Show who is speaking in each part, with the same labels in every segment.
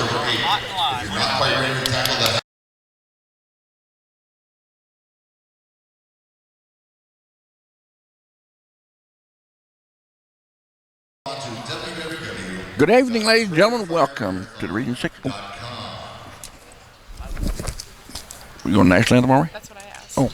Speaker 1: Hot and live. If you're not quite ready to tackle that.
Speaker 2: Good evening, ladies and gentlemen. Welcome to the Region 6. We going to national anthem, are we?
Speaker 3: That's what I asked.
Speaker 2: Oh.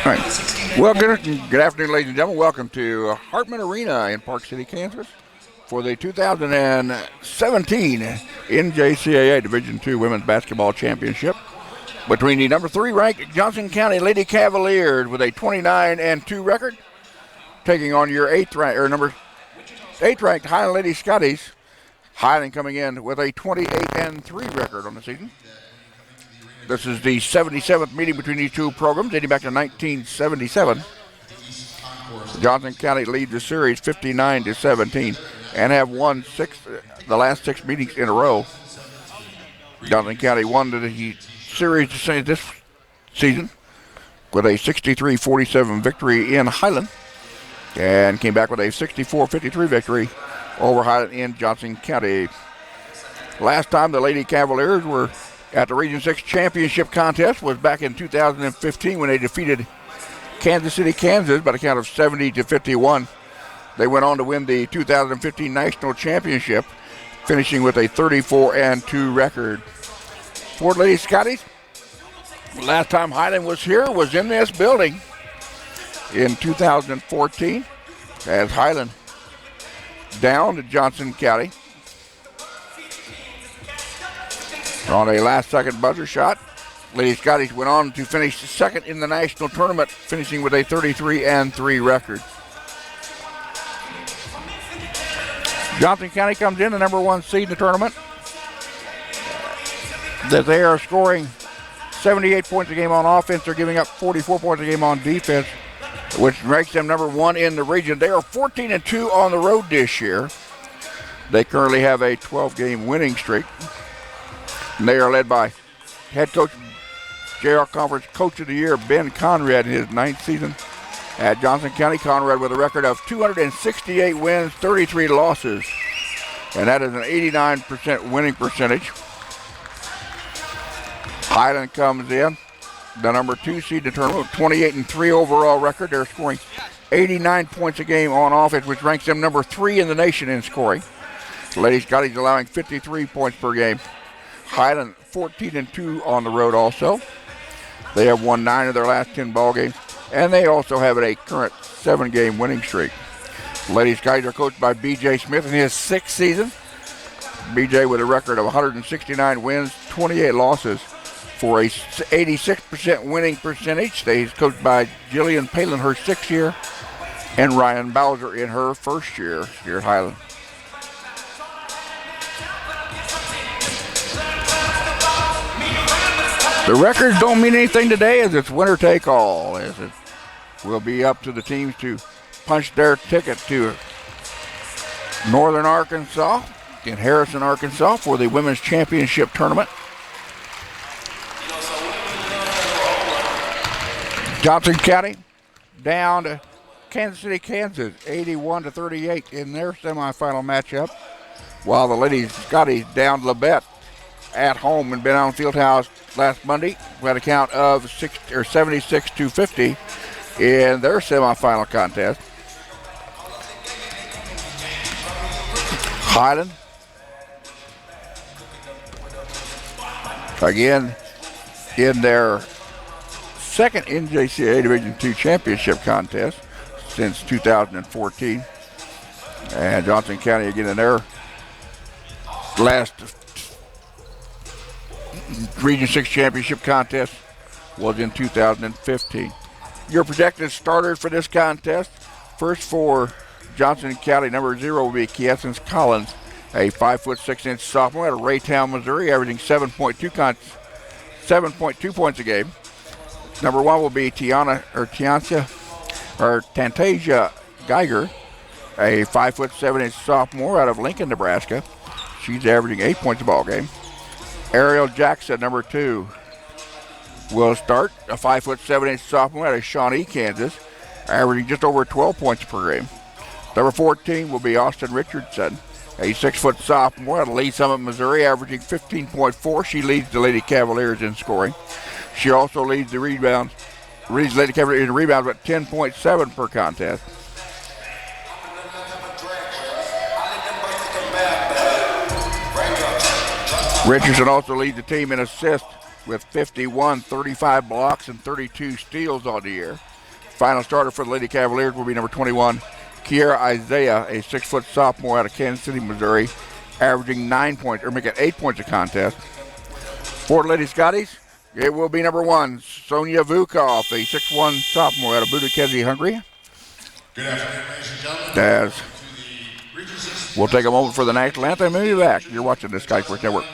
Speaker 2: All right. Well, good afternoon, ladies and gentlemen. Welcome to Hartman Arena in Park City, Kansas, for the 2017 NJCAA Division II Women's Basketball Championship between the number 3 ranked Johnson County Lady Cavaliers with a 29-2 record, taking on your number 8 ranked Highland Lady Scotties. Highland coming in with a 28-3 record on the season. This is the 77th meeting between these two programs, dating back to 1977. Johnson County leads the series 59-17 and have won the last 6 meetings in a row. Johnson County won the series this season with a 63-47 victory in Highland and came back with a 64-53 victory over Highland in Johnson County. Last time the Lady Cavaliers were at the Region 6 Championship contest was back in 2015 when they defeated Kansas City, Kansas by the count of 70-51. They went on to win the 2015 National Championship, finishing with a 34-2 record. For the Lady Scotties, last time Highland was here was in this building in 2014 as Highland down to Johnson County on a last-second buzzer shot. Lady Scotties went on to finish second in the national tournament, finishing with a 33-3 record. Johnson County comes in the number 1 seed in the tournament. That they are scoring 78 points a game on offense. They're giving up 44 points a game on defense, which makes them number 1 in the region. They are 14-2 on the road this year. They currently have a 12-game winning streak. And they are led by head coach, JR Conference Coach of the Year, Ben Conrad, in his 9th season at Johnson County. Conrad with a record of 268 wins, 33 losses, and that is an 89% winning percentage. Highland comes in, the number 2 seed in the tournament, 28-3 overall record. They're scoring 89 points a game on offense, which ranks them number 3 in the nation in scoring. The Lady Scotties allowing 53 points per game. Highland 14-2 on the road also. They have won 9 of their last 10 ball games, and they also have a current 7-game winning streak. The Lady Scotties are coached by B.J. Smith in his 6th season. B.J. with a record of 169 wins, 28 losses for a 86% winning percentage. He's coached by Jillian Palin her 6th year and Ryan Bowser in her 1st year here at Highland. The records don't mean anything today as it's winner take all, as it will be up to the teams to punch their ticket to Northern Arkansas in Harrison, Arkansas for the Women's Championship Tournament. Johnson County down to Kansas City, Kansas, 81-38 in their semifinal matchup, while the Lady Scotties down to Labette at home and been on Fieldhouse last Monday. We had a count of 76-50 in their semifinal contest. Highland again in their 2nd NJCAA Division II Championship contest since 2014. And Johnson County again in their last Region 6 Championship contest was in 2015. Your projected starters for this contest, first for Johnson County, number 0 will be Kiesens Collins, a 5'6" sophomore out of Raytown, Missouri, averaging 7.2 points a game. Number 1 will be Tantasia Geiger, a 5'7" sophomore out of Lincoln, Nebraska. She's averaging 8 points a ball game. Ariel Jackson, number 2, will start. A 5'7" sophomore out of Shawnee, Kansas, averaging just over 12 points per game. Number 14 will be Austin Richardson, a 6' sophomore out of Lee Summit, Missouri, averaging 15.4. She leads the Lady Cavaliers in scoring. She also leads the rebounds. Leads Lady Cavaliers in rebounds at 10.7 per contest. Richardson also leads the team in assists with 51, 35 blocks, and 32 steals on the year. Final starter for the Lady Cavaliers will be number 21, Kiera Isaiah, a 6' sophomore out of Kansas City, Missouri, averaging 9 points, or making 8 points a contest. For the Lady Scotties, it will be number 1, Sonia Vukov, a 6'1" sophomore out of Budapest, Hungary.
Speaker 1: Good afternoon, ladies and gentlemen.
Speaker 2: We'll take a moment for the national anthem and be back. You're watching the Sky Sports Network.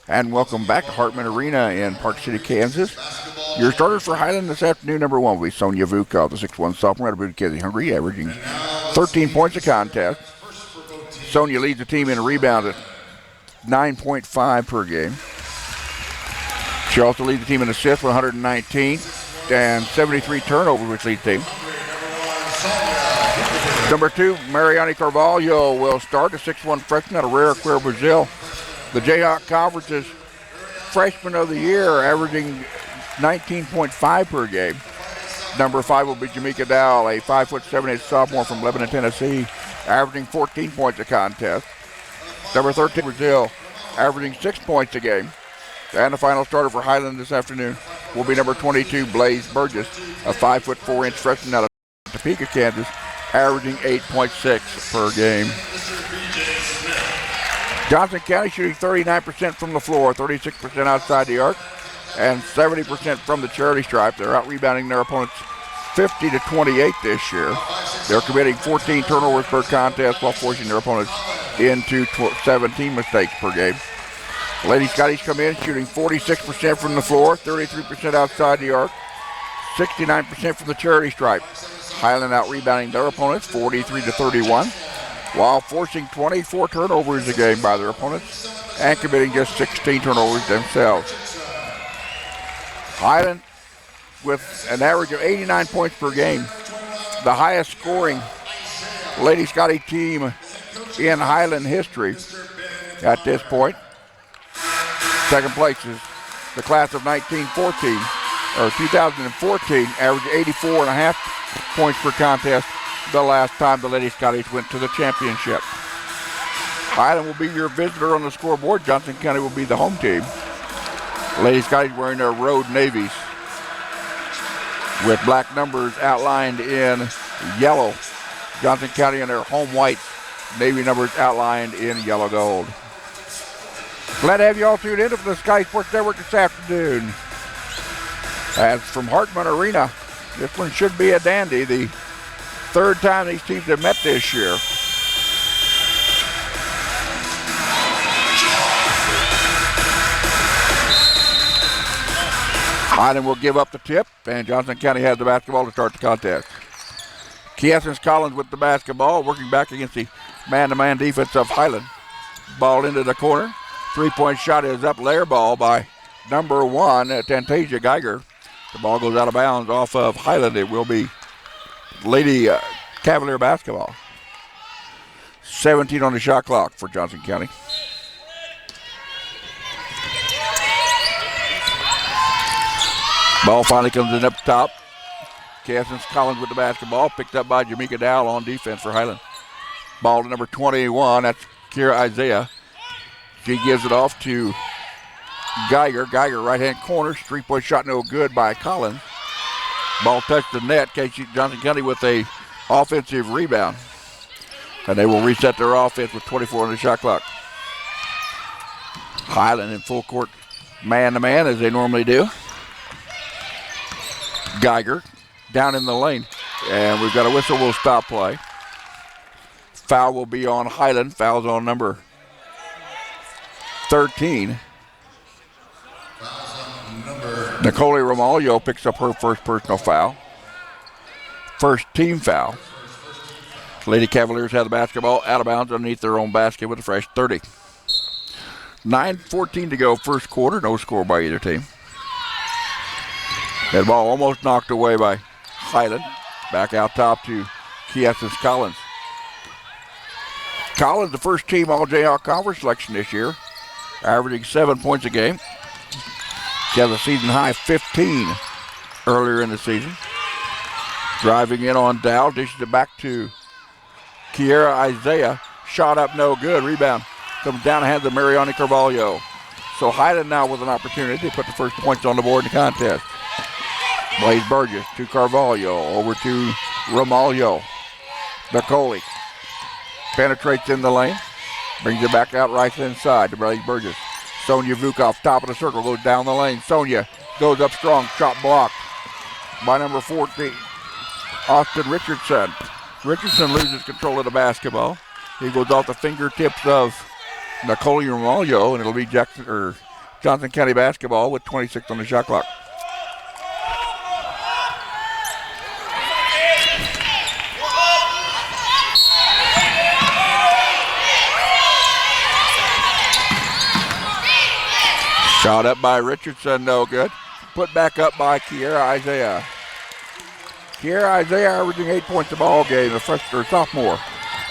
Speaker 2: And welcome back to Hartman Arena in Park City, Kansas. Your starters for Highland this afternoon, number 1 will be Sonia Vukov, the 6'1" sophomore out of Budapest, Hungary, averaging 13 points a contest. Sonia leads the team in rebounds at 9.5 per game. She also leads the team in assists with 119 and 73 turnovers, which leads the team. Number 2, Mariane Carvalho will start, a 6'1" freshman out of Araraquara, Brazil. The Jayhawk Conference's Freshman of the Year, averaging 19.5 per game. Number 5 will be Jamaica Dow, a 5'7" sophomore from Lebanon, Tennessee, averaging 14 points a contest. Number 13, Brazil, averaging 6 points a game. And the final starter for Highland this afternoon will be number 22, Blaze Burgess, a 5'4" freshman out of Topeka, Kansas, averaging 8.6 per game. Johnson County shooting 39% from the floor, 36% outside the arc, and 70% from the charity stripe. They're out-rebounding their opponents 50-28 this year. They're committing 14 turnovers per contest while forcing their opponents into 17 mistakes per game. Lady Scotties come in shooting 46% from the floor, 33% outside the arc, 69% from the charity stripe. Highland out-rebounding their opponents 43-31. While forcing 24 turnovers a game by their opponents and committing just 16 turnovers themselves. Highland with an average of 89 points per game, the highest scoring Lady Scotty team in Highland history at this point. Second place is the class of 2014, average 84.5 points per contest the last time the Lady Scotties went to the championship. Highland will be your visitor on the scoreboard. Johnson County will be the home team. Lady Scotties wearing their road navies with black numbers outlined in yellow. Johnson County in their home whites, navy numbers outlined in yellow gold. Glad to have you all tuned in for the Sky Sports Network this afternoon. As from Hartman Arena, this one should be a dandy. The third time these teams have met this year. Highland will give up the tip, and Johnson County has the basketball to start the contest. Kiesens Collins with the basketball, working back against the man-to-man defense of Highland. Ball into the corner. Three-point shot is up, layer ball by number 1, Tantasia Geiger. The ball goes out of bounds off of Highland. It will be Lady Cavalier basketball. 17 on the shot clock for Johnson County. Ball finally comes in up top. Kiesens Collins with the basketball, picked up by Jamaica Dowell on defense for Highland. Ball to number 21, that's Kira Isaiah. She gives it off to Geiger. Geiger, right-hand corner. Three-point shot no good by Collins. Ball touched the net. Johnson County with a offensive rebound. And they will reset their offense with 24 on the shot clock. Highland in full court man-to-man as they normally do. Geiger down in the lane. And we've got a whistle. We'll stop play. Foul will be on Highland. Foul's on number 13. Nicole Romaglio picks up her first personal foul. First team foul. Lady Cavaliers have the basketball out of bounds underneath their own basket with a fresh 30. 9:14 to go first quarter. No score by either team. That ball almost knocked away by Highland. Back out top to Kiesens Collins. Collins, the first team All-JL Conference selection this year, averaging 7 points a game. She has a season high 15 earlier in the season. Driving in on Dow, dishes it back to Kiera Isaiah. Shot up, no good. Rebound comes down the hands of Mariani Carvalho. So Highland now with an opportunity to put the first points on the board in the contest. Blaze Burgess to Carvalho, over to Romaglio. Nicole penetrates in the lane, brings it back out right inside to Blaze Burgess. Sonia Vukov, top of the circle, goes down the lane. Sonia goes up strong, shot blocked by number 14, Austin Richardson. Richardson loses control of the basketball. He goes off the fingertips of Nicole Romaglio, and it'll be Johnson County basketball with 26 on the shot clock. Shot up by Richardson, no good. Put back up by Kiera Isaiah. Kiera Isaiah averaging 8 points a ball game, the freshman or sophomore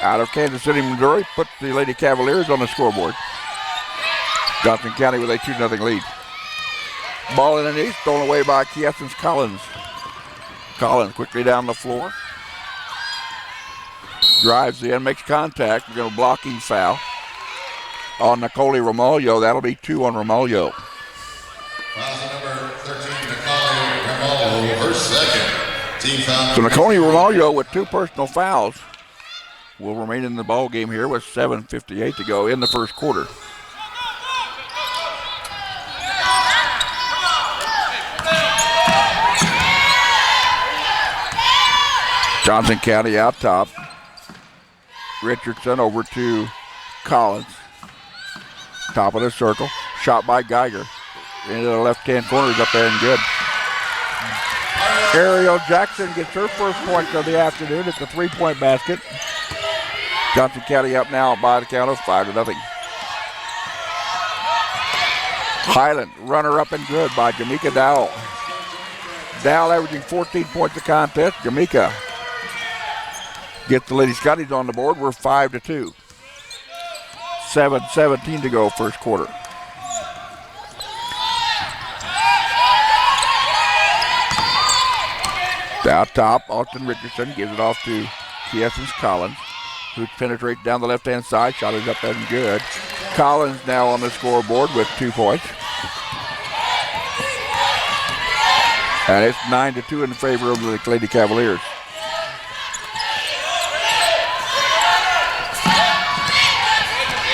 Speaker 2: out of Kansas City, Missouri, put the Lady Cavaliers on the scoreboard. Johnson County with a 2-0 lead. Ball in the knee, stolen away by Kiesens Collins. Collins quickly down the floor. Drives in, makes contact. We're going to blocking foul on Nicole Romaglio. That'll be 2 on Romaglio.
Speaker 1: Foul number 13, Nicole Romaglio, her second team foul.
Speaker 2: So Nicole Romaglio with 2 personal fouls will remain in the ball game here with 7:58 to go in the first quarter. Johnson County out top. Richardson over to Collins. Top of the circle. Shot by Geiger. Into the left-hand corner. Is up there and good. Ariel Jackson gets her first point of the afternoon at the 3-point basket. Johnson County up now by the count of 5-0. Highland, runner up and good by Jamaica Dowell. Dowell averaging 14 points a contest. Jamaica gets the Lady Scotties on the board. We're 5-2. 7:17 to go first quarter. Out top, Austin Richardson gives it off to Kiesens Collins, who penetrates down the left-hand side. Shot is up and good. Collins now on the scoreboard with 2 points. And it's 9-2 in favor of the Lady Cavaliers.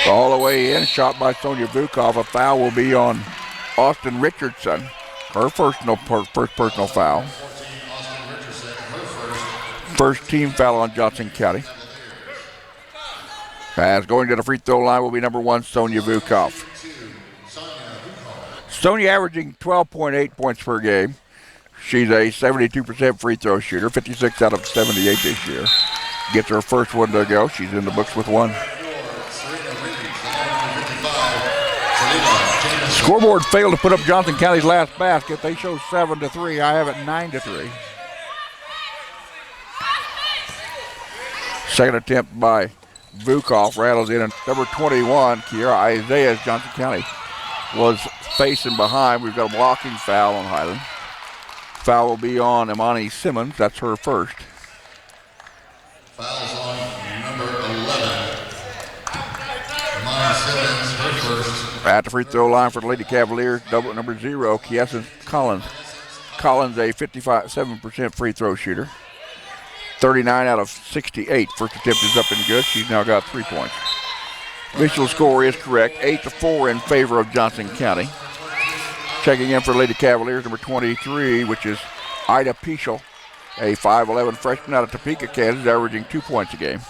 Speaker 2: All the way in, shot by Sonia Vukov. A foul will be on Austin Richardson. Her first personal foul. First team foul on Johnson County. As going to the free throw line will be number 1, Sonia Vukov. Sonia averaging 12.8 points per game. She's a 72% free throw shooter, 56 out of 78 this year. Gets her first one to go. She's in the books with one. Scoreboard failed to put up Johnson County's last basket. They show 7-3. I have it 9-3. Second attempt by Vukov rattles in, and number 21, Kiara Isaiah, as Johnson County was facing behind. We've got a blocking foul on Highland. Foul will be on Imani Simmons. That's her first.
Speaker 1: Fouls on number 11. Imani Simmons, her first.
Speaker 2: At the free throw line for the Lady Cavaliers, double number 0, Kiesson Collins. Collins, a 57% free throw shooter. 39 out of 68. First attempt is up and good. She's now got 3 points. Official score is correct. 8-4 in favor of Johnson County. Checking in for Lady Cavaliers, number 23, which is Ida Pischel, a 5'11 freshman out of Topeka, Kansas, averaging 2 points a game.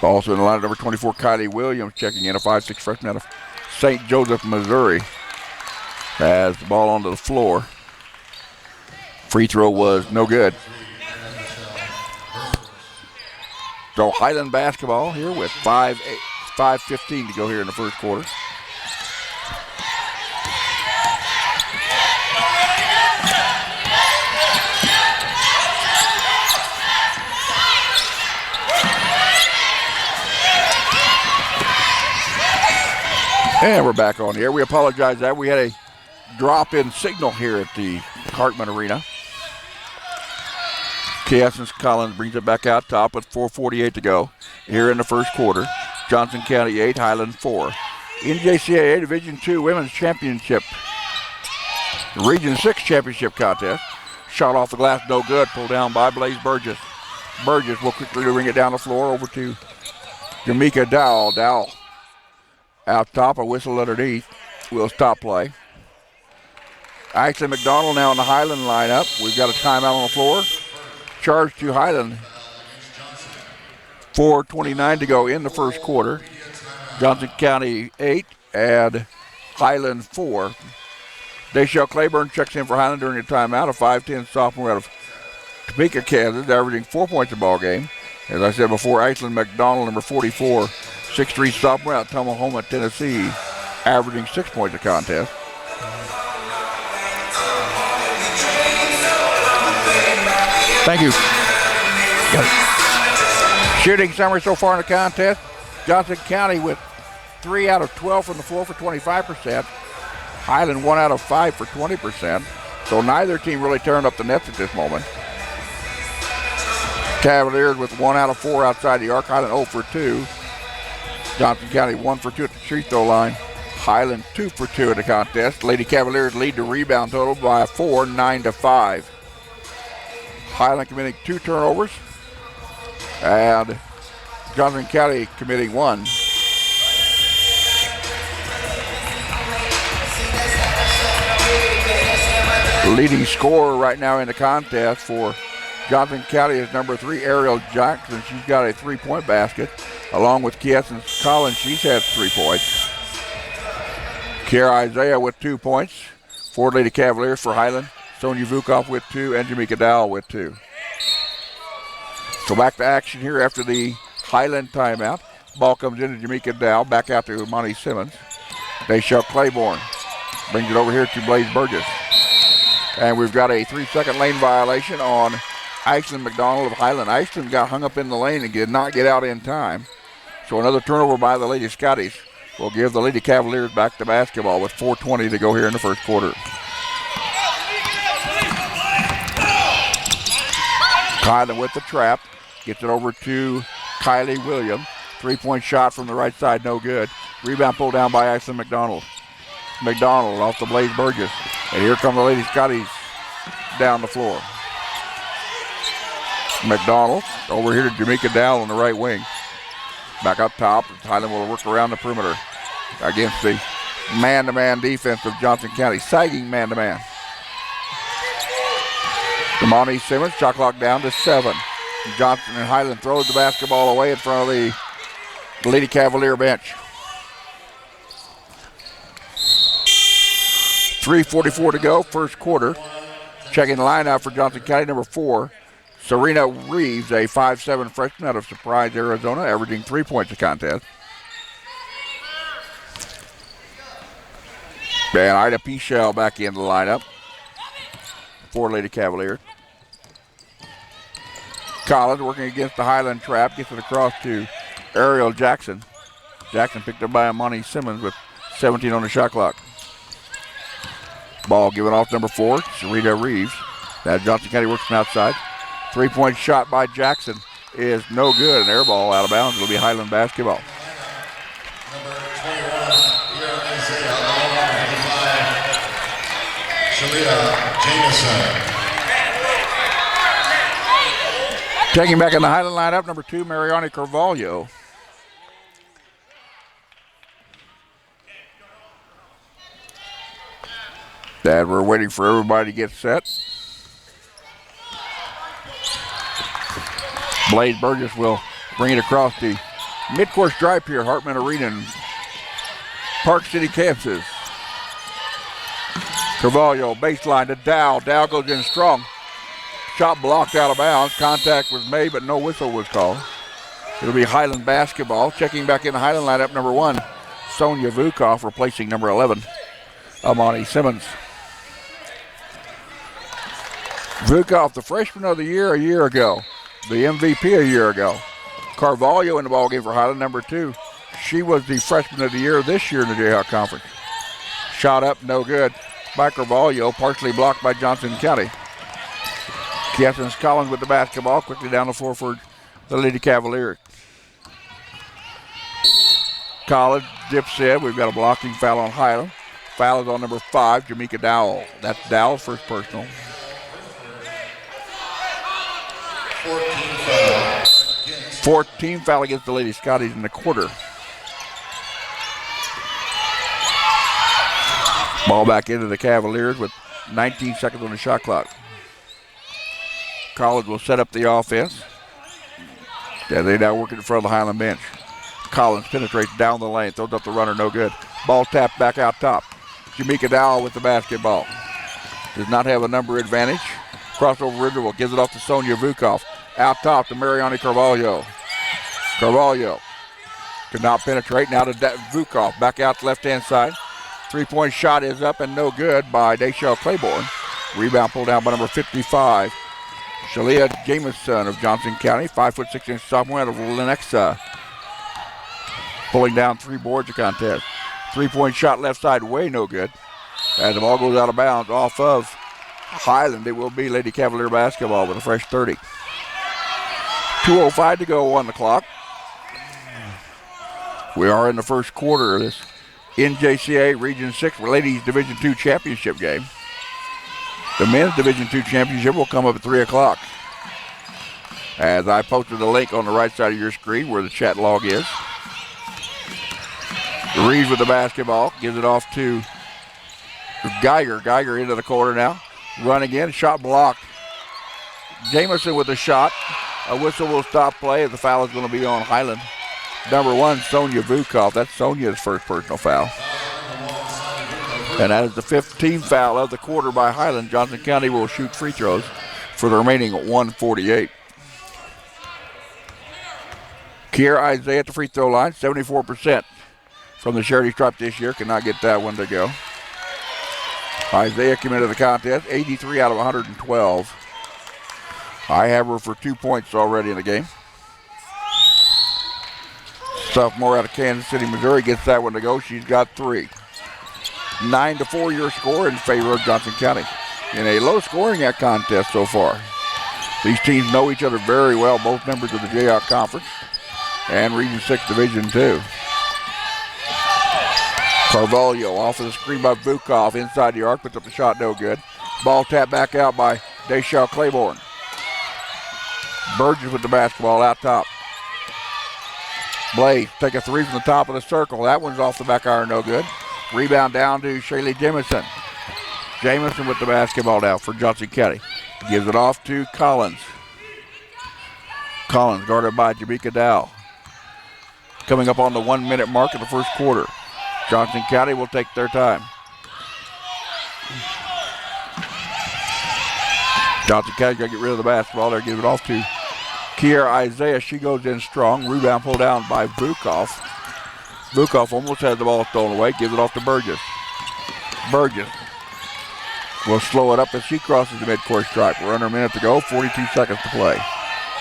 Speaker 2: Also in the line, number 24, Kylie Williams, checking in, a 5'6 freshman out of St. Joseph, Missouri. Has the ball onto the floor. Free throw was no good. So Highland basketball here with 5:15 to go here in the first quarter. And we're back on the air. We apologize that we had a drop in signal here at the Hartman Arena. Kiesson Collins brings it back out top with 4:48 to go here in the first quarter. Johnson County 8, Highland 4. NJCAA Division II Women's Championship, Region 6 Championship contest. Shot off the glass, no good. Pulled down by Blaze Burgess. Burgess will quickly bring it down the floor over to Jamaica Dowell. Dowell out top, a whistle underneath. Will stop play. Ashley McDonald now in the Highland lineup. We've got a timeout on the floor. Charge to Highland. 4:29 to go in the first quarter. Johnson County 8 and Highland 4. Deshelle Claiborne checks in for Highland during the timeout. A 5'10 sophomore out of Topeka, Kansas, averaging 4 points a ball game. As I said before, Ashley McDonald, number 44, 6'3 sophomore out of Tullahoma, Tennessee, averaging 6 points a contest. Thank you. Shooting summary so far in the contest. Johnson County with 3 out of 12 from the floor for 25%. Highland 1 out of 5 for 20%. So neither team really turned up the nets at this moment. Cavaliers with 1 out of 4 outside the arc. Highland 0 for 2. Johnson County 1 for 2 at the free throw line. Highland 2 for 2 in the contest. Lady Cavaliers lead the rebound total by 4, 9-5. Highland committing 2 turnovers, and Johnson County committing 1. The leading scorer right now in the contest for Johnson County is number 3, Ariel Jackson. She's got a 3-point basket, along with Kiesson Collins. She's had 3 points. Kiara Isaiah with 2 points. 4 Lady Cavaliers for Highland. Sonia Vukov with 2, and Jamaica Dowell with 2. So back to action here after the Highland timeout. Ball comes into Jamaica Dowell, back out to Imani Simmons. Deshelle Claiborne brings it over here to Blaze Burgess. And we've got a 3-second lane violation on Ashton McDonald of Highland. Ashton got hung up in the lane and did not get out in time. So another turnover by the Lady Scotties will give the Lady Cavaliers back to basketball with 4:20 to go here in the first quarter. Highland with the trap. Gets it over to Kylie Williams. 3-point shot from the right side, no good. Rebound pulled down by Ashton McDonald. McDonald off the Blaze Burgess. And here come the Lady Scotties down the floor. McDonald over here to Jamaica Dowell on the right wing. Back up top. Highland will work around the perimeter against the man-to-man defense of Johnson County. Sagging man-to-man. Imani Simmons, shot clock down to 7. Johnson and Highland throws the basketball away in front of the Lady Cavalier bench. 3:44 to go, first quarter. Checking the line out for Johnson County, number 4, Serena Reeves, a 5'7" freshman out of Surprise, Arizona, averaging 3 points a contest. And Ida Pichel back in the lineup for Lady Cavaliers. Collins working against the Highland trap, gets it across to Ariel Jackson. Jackson picked up by Amani Simmons with 17 on the shot clock. Ball given off number 4, Serena Reeves. Now Johnson County works from outside. 3-point shot by Jackson is no good. An air ball out of bounds. It'll be Highland basketball.
Speaker 1: Number 21, here Isaiah, Shalia Jameson.
Speaker 2: Taking back in the Highland lineup, number 2, Mariani Carvalho. That we're waiting for everybody to get set. Blaze Burgess will bring it across the mid-course drive here, Hartman Arena in Park City, Kansas. Carvalho, baseline to Dow. Dow goes in strong. Shot blocked out of bounds. Contact was made, but no whistle was called. It'll be Highland basketball. Checking back in the Highland lineup, number 1, Sonia Vukov, replacing number 11, Amani Simmons. Vukov, the freshman of the year a year ago. The MVP a year ago. Carvalho in the ballgame for Highland, number 2. She was the freshman of the year this year in the Jayhawk Conference. Shot up, no good by Carvalho, partially blocked by Johnson County. Kessens Collins with the basketball, quickly down the floor for the Lady Cavaliers. Collins dips in. We've got a blocking foul on Highland. Foul is on number 5, Jamaica Dowell. That's Dowell's first personal. 14 foul against the Lady Scotties in the quarter. Ball back into the Cavaliers with 19 seconds on the shot clock. Collins will set up the offense. Yeah, they now working in front of the Highland bench. Collins penetrates down the lane, throws up the runner, no good. Ball tapped back out top. Jamaica Dowell with the basketball. Does not have a number advantage. Crossover interval, gives it off to Sonia Vukov. Out top to Mariani Carvalho. Carvalho could not penetrate. Now to Vukov, back out to left-hand side. 3-point shot is up and no good by Dayshell Claiborne. Rebound pulled down by number 55, Shalia Jameson of Johnson County, 5'6" sophomore out of Lenexa. Pulling down 3 boards a contest. 3-point shot left side, way no good. As the ball goes out of bounds off of Highland, it will be Lady Cavalier basketball with a fresh 30. 2:05 to go on the clock. We are in the first quarter of this NJCA Region 6 Ladies Division II Championship game. The Men's Division II Championship will come up at 3 o'clock. As I posted a link on the right side of your screen where the chat log is. Reeves with the basketball, gives it off to Geiger. Geiger into the corner now. Run again, shot blocked. Jameson with the shot. A whistle will stop play. The foul is going to be on Highland. Number 1, Sonia Vukov. That's Sonia's first personal foul. And that is the 15th foul of the quarter by Highland. Johnson County will shoot free throws for the remaining 1:48. Kiera Isaiah at the free throw line, 74% from the charity stripe this year. Cannot get that one to go. Isaiah came into the contest, 83 out of 112. I have her for 2 points already in the game. Sophomore out of Kansas City, Missouri gets that one to go. She's got 3. 9-4 your score in favor of Johnson County. In a low scoring contest so far. These teams know each other very well, both members of the Jayhawk Conference and Region 6 Division 2. Carvalho off of the screen by Vukov inside the arc, puts up the shot, no good. Ball tapped back out by Dayshell Claiborne. Burgess with the basketball out top. Blaze take a 3 from the top of the circle. That one's off the back iron, no good. Rebound down to Shaylee Jameson. Jameson with the basketball now for Johnson County. Gives it off to Collins. Collins guarded by Jamaica Dow. Coming up on the 1 minute mark of the first quarter. Johnson County will take their time. Johnson County got to get rid of the basketball. They're giving it off to Kiera Isaiah. She goes in strong. Rebound pulled down by Vukov. Vukov almost has the ball stolen away. Gives it off to Burgess. Burgess will slow it up as she crosses the midcourt stripe. We're under a minute to go. 42 seconds to play.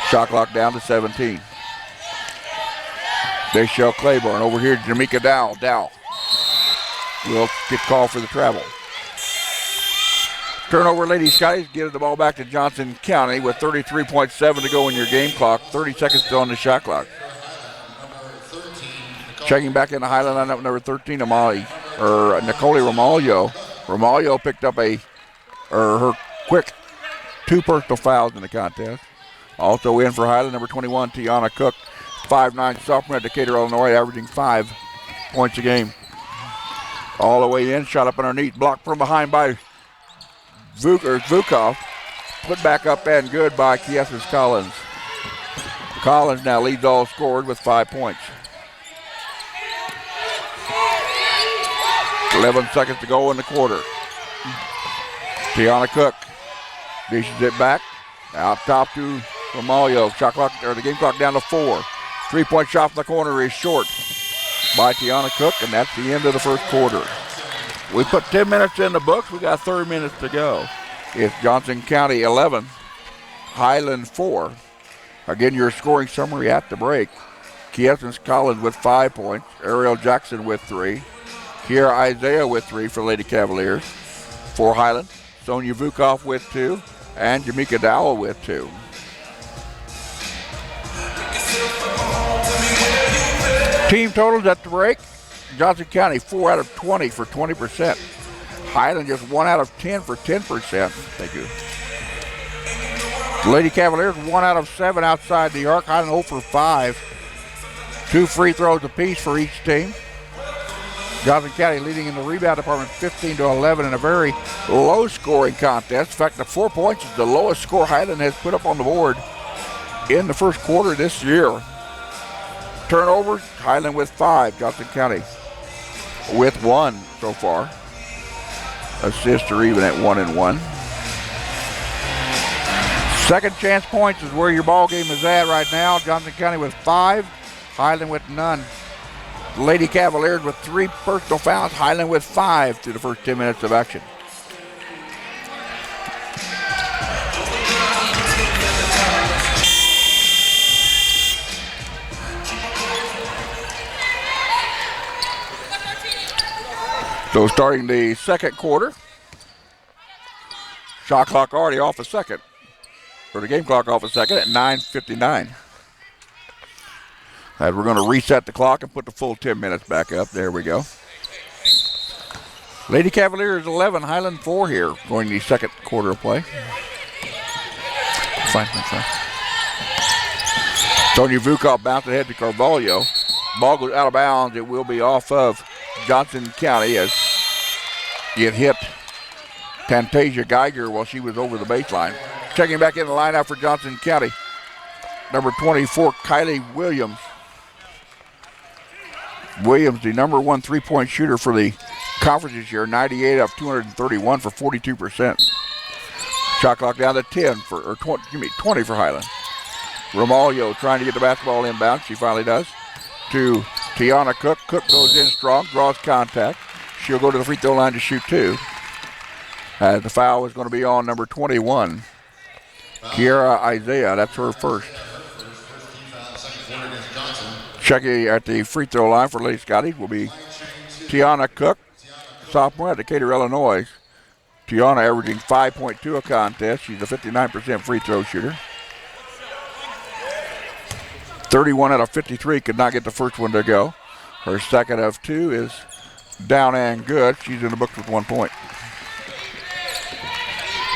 Speaker 2: Shot clock down to 17. Deshelle Claiborne over here to Jamaica Dow. Dow will get called for the travel. Turnover, Lady Scotties gives the ball back to Johnson County with 33.7 to go in your game clock. 30 seconds still on the shot clock. Checking back in the Highland lineup, number 13, Nicole Romaglio. Romaglio picked up her quick 2 personal fouls in the contest. Also in for Highland, number 21, Tiana Cook, 5'9" sophomore at Decatur, Illinois, averaging 5 points a game. All the way in, shot up underneath, blocked from behind by Vukov. Put back up and good by Kiesis Collins. Collins now leads all scored with 5 points. 11 seconds to go in the quarter. Tiana Cook dishes it back. Out top to Romaglio. Shot clock, or the game clock down to 4. 3-point shot from the corner is short by Tiana Cook, and that's the end of the first quarter. We put 10 minutes in the books. We got 30 minutes to go. It's Johnson County 11, Highland 4. Again, your scoring summary at the break. Kiesis Collins with 5 points. Ariel Jackson with 3. Kiera Isaiah with 3 for Lady Cavaliers. For Highland, Sonia Vukov with 2. And Jamaica Dowell with 2. Team totals at the break. Johnson County 4 out of 20 for 20%. Highland just 1 out of 10 for 10%. Thank you. Lady Cavaliers 1 out of 7 outside the arc. Highland 0 for 5. 2 free throws apiece for each team. Johnson County leading in the rebound department 15-11 in a very low scoring contest. In fact, the 4 points is the lowest score Highland has put up on the board in the first quarter this year. Turnovers, Highland with 5, Johnson County with 1 so far. Assists are even at 1 and 1. Second chance points is where your ball game is at right now. Johnson County with 5, Highland with none. Lady Cavaliers with 3 personal fouls, Highland with 5 through the first 10 minutes of action. So starting the second quarter, shot clock already off a second, or the game clock off a second at 9:59. And we're going to reset the clock and put the full 10 minutes back up. There we go. Lady Cavaliers 11, Highland 4 here going the second quarter of play. Fine. Sonia Vukov bounced ahead to Carvalho. Ball goes out of bounds. It will be off of Johnson County as it hit Tantasia Geiger while she was over the baseline. Checking back in the lineup for Johnson County, number 24, Kylie Williams. Williams, the number 1 3-point shooter for the conference this year, 98 of 231 for 42%. Shot clock down to 20 for Highland. Romaglio trying to get the basketball inbound. She finally does. To Tiana Cook. Cook goes in strong, draws contact. She'll go to the free throw line to shoot 2. The foul is going to be on number 21, Kiera Isaiah. That's her first. Checking at the free throw line for Lady Scotties will be Tiana Cook, sophomore at Decatur, Illinois. Tiana averaging 5.2 a contest. She's a 59% free throw shooter. 31 out of 53, could not get the first one to go. Her second of 2 is down and good. She's in the books with 1 point.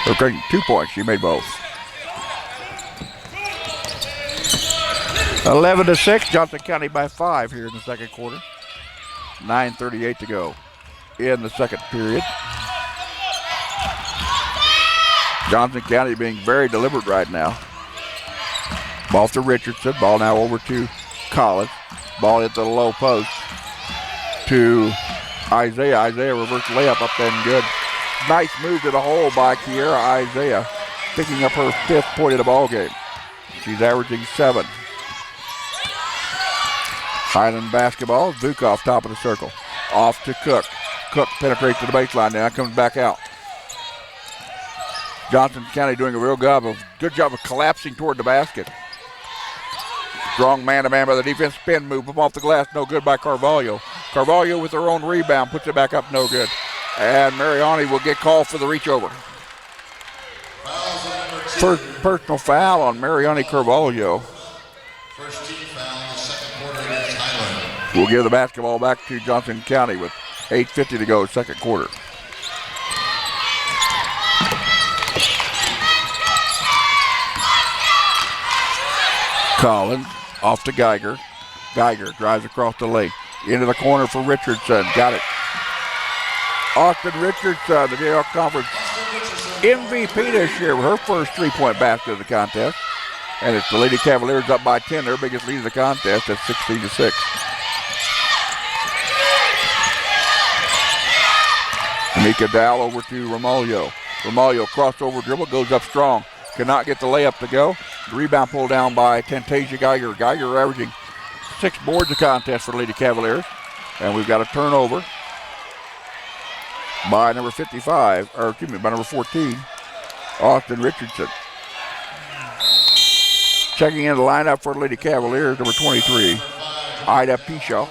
Speaker 2: Okay, 2 points, she made both. 11-6, Johnson County by 5 here in the second quarter. 9:38 to go in the second period. Johnson County being very deliberate right now. Ball to Richardson. Ball now over to Collins. Ball hit the low post to Isaiah. Isaiah reverse layup up and good. Nice move to the hole by Kiera Isaiah. picking up her 5th point of the ball game. She's averaging 7. Highland basketball. Vukov top of the circle. Off to Cook. Cook penetrates to the baseline. Now comes back out. Johnson County doing a good job of collapsing toward the basket. Strong man-to-man by the defense. Spin move up off the glass. No good by Carvalho. Carvalho with her own rebound. Puts it back up. No good. And Mariani will get called for the reach over. First personal foul on Mariani Carvalho.
Speaker 1: First team foul in the second quarter against Highland.
Speaker 2: We'll give the basketball back to Johnson County with 8:50 to go, second quarter. Collins off to Geiger. Geiger drives across the lane. Into the corner for Richardson. Got it. Austin Richardson, the JR Conference MVP this year with her first 3-point basket of the contest. And it's the Lady Cavaliers up by 10, their biggest lead of the contest at 16-6. Mika Dow over to Romaglio. Romaglio crossover dribble, goes up strong. Cannot get the layup to go. The rebound pulled down by Tantasia Geiger. Geiger averaging 6 boards a contest for the Lady Cavaliers. And we've got a turnover by number 55, or excuse me, by number 14, Austin Richardson. Checking in the lineup for the Lady Cavaliers, number 23, Ida Pichel.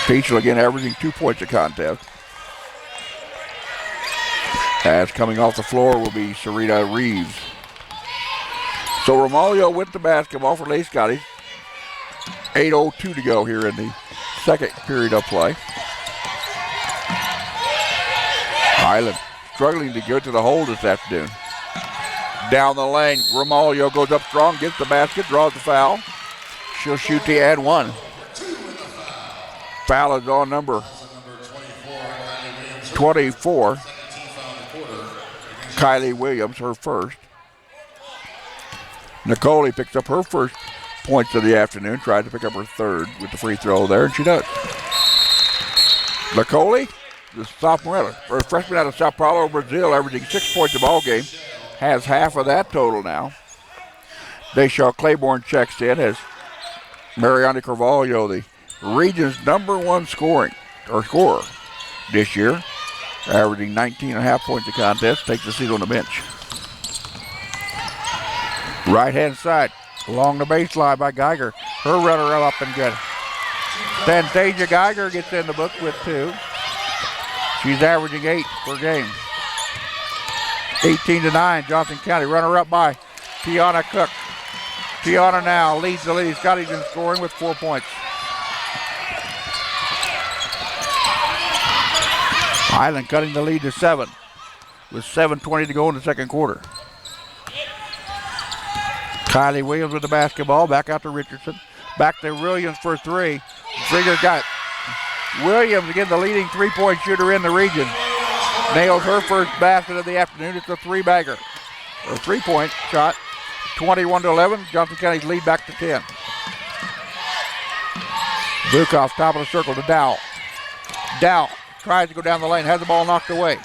Speaker 2: Pichel again averaging 2 points a contest. As coming off the floor will be Sarita Reeves. So Romaglio with the basketball for Lady Scotties. 8:02 to go here in the second period of play. Highland struggling to get to the hole this afternoon. Down the lane, Romaglio goes up strong, gets the basket, draws the foul. She'll shoot the and one. Foul is on number 24. Kylie Williams, her first. Nicole picks up her first points of the afternoon, tried to pick up her third with the free throw there, and she does. Nicole, the sophomore, or freshman out of Sao Paulo, Brazil, averaging 6 points a ball game, has half of that total now. Deshaw Claiborne checks in as Mariani Carvalho, the region's #1 scorer this year, averaging 19.5 points a contest, takes a seat on the bench. Right-hand side, along the baseline by Geiger. Her runner up and good. Fantasia Geiger gets in the book with 2. She's averaging 8 per game. 18-9, Johnson County, runner up by Tiana Cook. Tiana now leads the Lady Scotties in scoring with 4 points. Highland cutting the lead to 7 with 7:20 to go in the second quarter. Kylie Williams with the basketball, back out to Richardson. Back to Williams for 3. Trigger got Williams, again the leading 3-point shooter in the region. Nails her first basket of the afternoon. It's a 3-bagger, or 3-point shot. 21-11, Johnson County's lead back to 10. Vukov, top of the circle to Dow. Dow tries to go down the lane, has the ball knocked away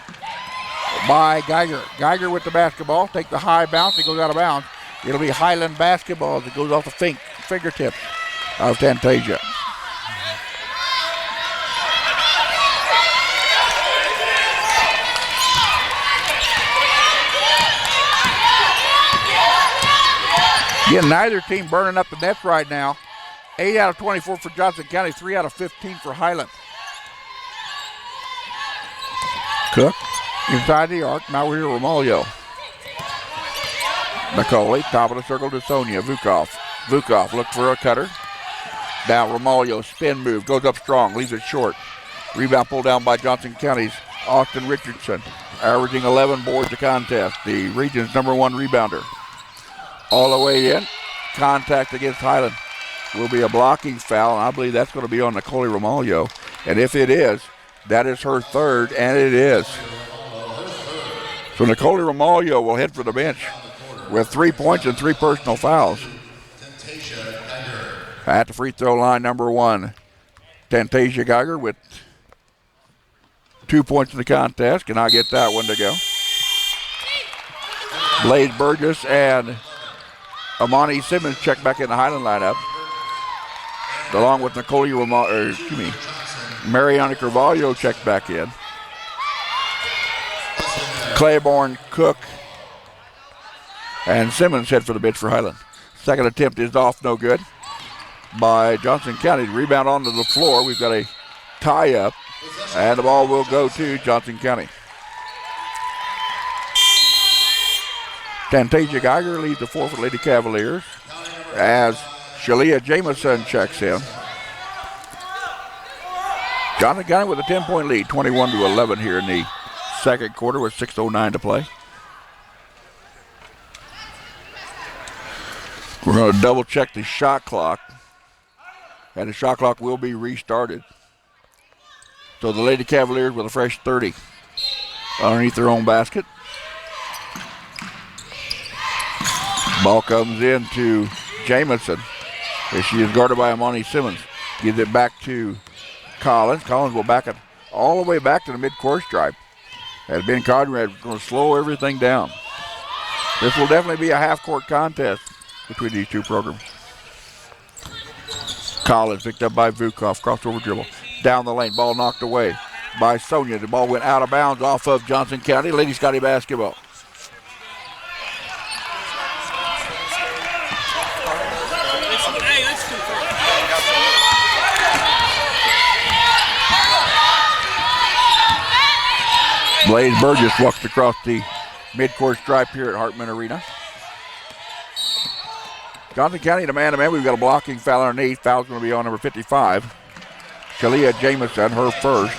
Speaker 2: by Geiger. Geiger with the basketball, take the high bounce, it goes out of bounds. It'll be Highland basketball as it goes off the fingertips of Tantasia. Again, neither team burning up the nets right now. 8 out of 24 for Johnson County, 3 out of 15 for Highland. Cook inside the arc, now we're here Romaglio. Nicole, top of the circle to Sonia. Vukov. Vukov looked for a cutter. Now Romaglio, spin move, goes up strong, leaves it short. Rebound pulled down by Johnson County's Austin Richardson, averaging 11 boards a contest, the region's #1 rebounder. All the way in, contact against Highland will be a blocking foul, and I believe that's going to be on Nicole Romaglio. And if it is, that is her third, and it is. So Nicole Romaglio will head for the bench with 3 points and 3 personal fouls. At the free throw line, #1, Tantasia Geiger with 2 points in the contest. Cannot get that one to go. Blaze Burgess and Amani Simmons check back in the Highland lineup, along with Mariana Carvalho checked back in. Claiborne, Cook, and Simmons head for the bench for Highland. Second attempt is off, no good by Johnson County. Rebound onto the floor. We've got a tie-up, and the ball will go to Johnson County. Fantasia Geiger leads the 4 for Lady Cavaliers as Shalia Jamison checks in. Johnson County with a 10-point lead, 21-11 here in the second quarter with 6:09 to play. We're going to double check the shot clock, and the shot clock will be restarted. So the Lady Cavaliers with a fresh 30 underneath their own basket. Ball comes in to Jamison as she is guarded by Amani Simmons. Gives it back to Collins. Collins will back it all the way back to the mid-court stripe. As Ben Conrad going to slow everything down. This will definitely be a half-court contest between these two programs. Collins picked up by Vukov. Crossover dribble. Down the lane. Ball knocked away by Sonia. The ball went out of bounds off of Johnson County. Lady Scotty basketball. Blaze Burgess walks across the midcourt stripe here at Hartman Arena. Johnson County to man-to-man. We've got a blocking foul underneath. Foul's going to be on number 55. Shalia Jamison, her first.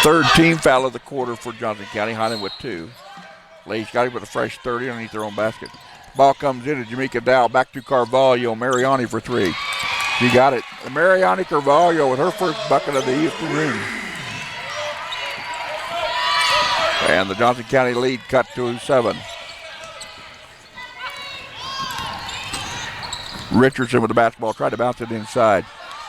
Speaker 2: Third team foul of the quarter for Johnson County. Highland with 2. Lady Scotty with a fresh 30 underneath their own basket. Ball comes in to Jamaica Dow. Back to Carvalho. Mariani for 3. She got it. Mariani Carvalho with her first bucket of the afternoon. And the Johnson County lead cut to 7. Richardson with the basketball. Tried to bounce it inside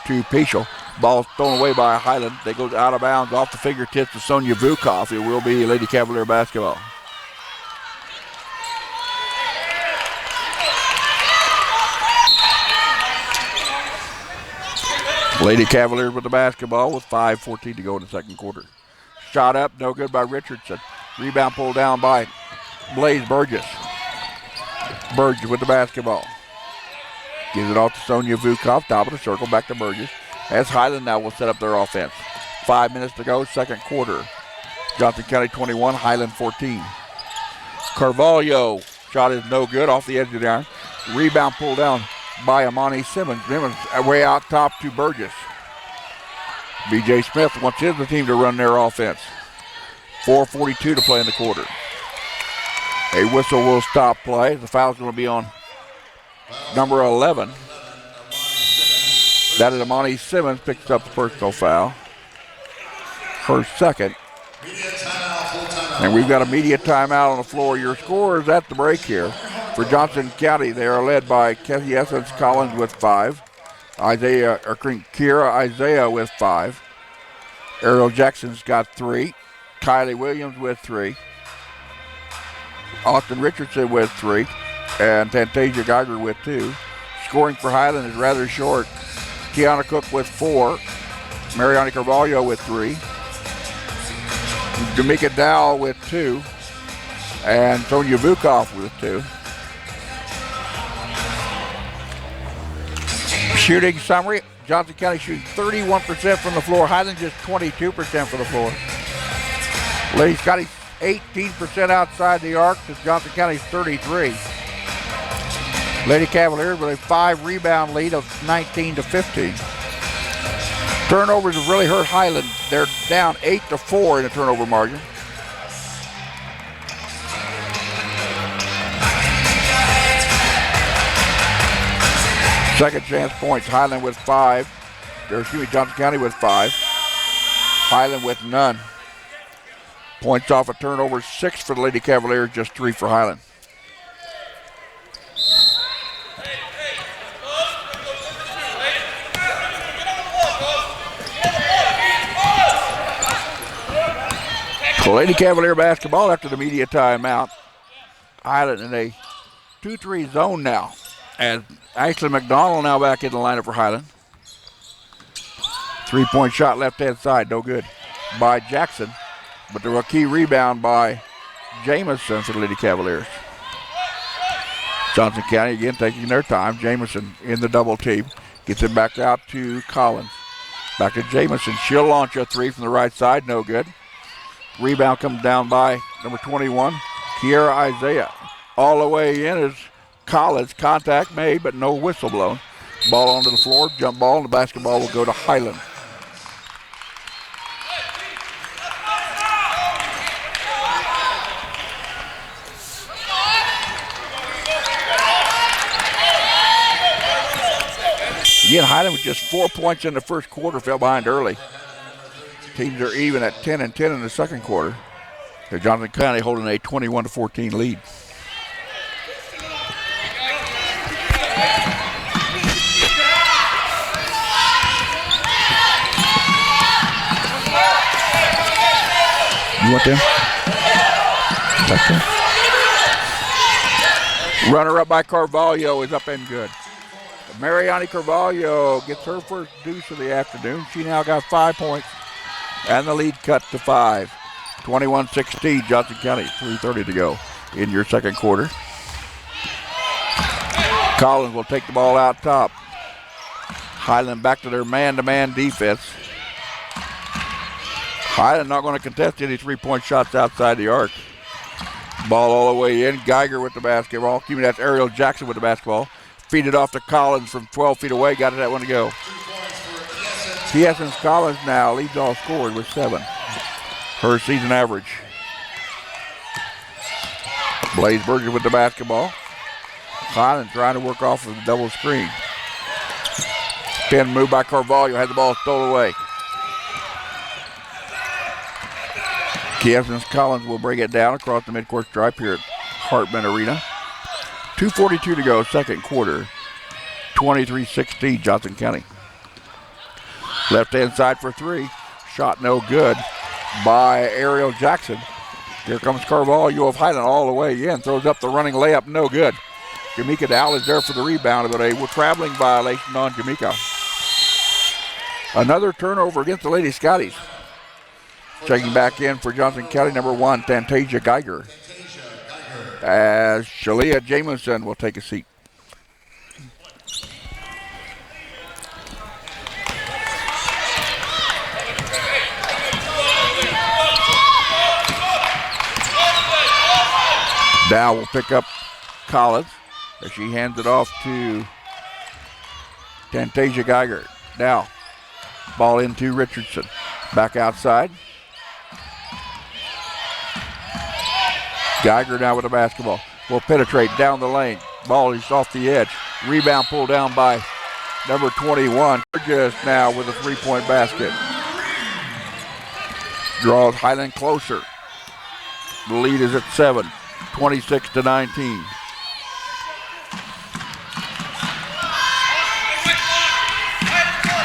Speaker 2: to Peschel. Ball thrown away by Highland. They go out of bounds off the fingertips of Sonia Vukov. It will be Lady Cavalier basketball. Lady Cavaliers with the basketball with 5:14 to go in the second quarter. Shot up, no good by Richardson. Rebound pulled down by Blaze Burgess. Burgess with the basketball. Gives it off to Sonia Vukov, top of the circle, back to Burgess. As Highland now will set up their offense. 5 minutes to go, second quarter. Johnson County 21, Highland 14. Carvalho, shot is no good, off the edge of the iron. Rebound pulled down by Amani Simmons. Simmons way out top to Burgess. B.J. Smith wants his team to run their offense. 4:42 to play in the quarter. A whistle will stop play. The foul's going to be on number 11. That is Amani Simmons, picks up the personal foul. Her second. And we've got a media timeout on the floor. Your scores at the break here. For Johnson County, they are led by Kathy Essence Collins with 5. Kira Isaiah with 5. Ariel Jackson's got 3. Kylie Williams with 3. Austin Richardson with 3. And Fantasia Geiger with 2. Scoring for Highland is rather short. Kiana Cook with 4. Mariana Carvalho with 3. Jamaica Dow with 2. And Sonia Vukov with 2. Shooting summary, Johnson County shooting 31% from the floor. Highland just 22% from the floor. Lady Scotty 18% outside the arc. Johnson County's 33. Lady Cavaliers with a 5 rebound lead of 19-15. Turnovers have really hurt Highland. They're down 8-4 in the turnover margin. Second chance points, Highland with 5. Johnson County with 5. Highland with none. Points off a turnover, 6 for the Lady Cavaliers, just 3 for Highland. Lady Cavalier basketball after the media timeout. Highland in a 2-3 zone now. As Ashley McDonald now back in the lineup for Highland. 3-point shot left-hand side, no good by Jackson. But there was a key rebound by Jamison for the Lady Cavaliers. Johnson County again taking their time. Jamison in the double team. Gets it back out to Collins. Back to Jamison. She'll launch a three from the right side, no good. Rebound comes down by number 21, Kiera Isaiah. All the way in is Collins. Contact made, but no whistle blown. Ball onto the floor, jump ball, and the basketball will go to Highland. Again, Highland with just 4 points in the first quarter, fell behind early. Teams are even at 10-10 in the second quarter. Johnson County holding a 21-14 lead. You want them? Back there. Runner up by Carvalho is up and good. Mariani Carvalho gets her first deuce of the afternoon. She now got 5 points, and the lead cut to 5. 21-16, Johnson County, 3:30 to go in your second quarter. Collins will take the ball out top. Highland back to their man-to-man defense. Highland not going to contest any 3-point shots outside the arc. Ball all the way in. Geiger with the basketball. That's Ariel Jackson with the basketball. Feed it off to Collins from 12 feet away. Got it, that one to go. Essence Collins now leads all scored with 7. Her season average. Blaze Burgess with the basketball. Highland trying to work off of the double screen. 10 move by Carvalho. Had the ball stolen away. Essence Collins will bring it down across the midcourt stripe here at Hartman Arena. 2:42 to go, second quarter. 23-16, Johnson County. Left-hand side for 3. Shot no good by Ariel Jackson. Here comes Carvalho of Highland all the way in. Throws up the running layup, no good. Jamaica Dowell is there for the rebound, but a traveling violation on Jamaica. Another turnover against the Lady Scotties. Checking back in for Johnson County, number 1, Fantasia Geiger. As Shalia Jamison will take a seat. Dow will pick up Collins as she hands it off to Fantasia Geiger. Dow, ball into Richardson. Back outside. Geiger now with the basketball. Will penetrate down the lane. Ball is off the edge. Rebound pulled down by number 21. Just now with a 3-point basket. Draws Highland closer. The lead is at 7. 26-19.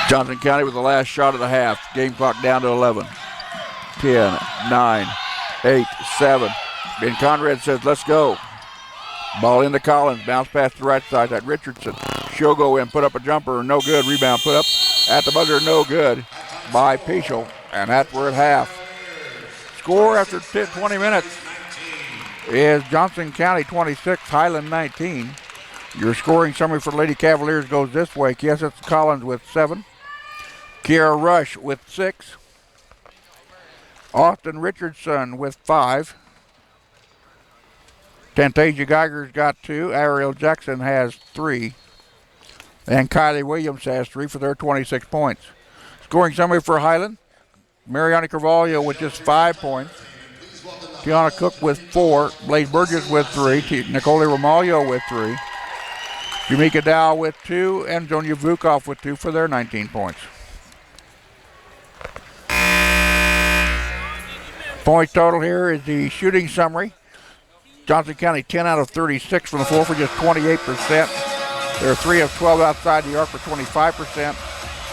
Speaker 2: Johnson County with the last shot of the half. Game clock down to 11. 10, 9, 8, 7. Ben Conrad says, let's go. Ball into Collins. Bounce pass to the right side. That Richardson. She'll go in, put up a jumper. No good. Rebound put up at the buzzer. No good by Peschel. And that's where at half. Score after 20 minutes is Johnson County 26, Highland 19. Your scoring summary for Lady Cavaliers goes this way. Essence Collins with 7. Kiera Rush with 6. Austin Richardson with 5. Fantasia Geiger's got 2. Ariel Jackson has 3. And Kylie Williams has 3 for their 26 points. Scoring summary for Highland. Mariani Carvalho with just 5 points. Tiana Cook with 4. Blaze Burgess with 3. Nicole Romaglio with 3. Jamaica Dow with 2. And Zonia Vukov with 2 for their 19 points. Point total here is the shooting summary. Johnson County 10 out of 36 from the floor for just 28%. They're 3 of 12 outside the arc for 25%.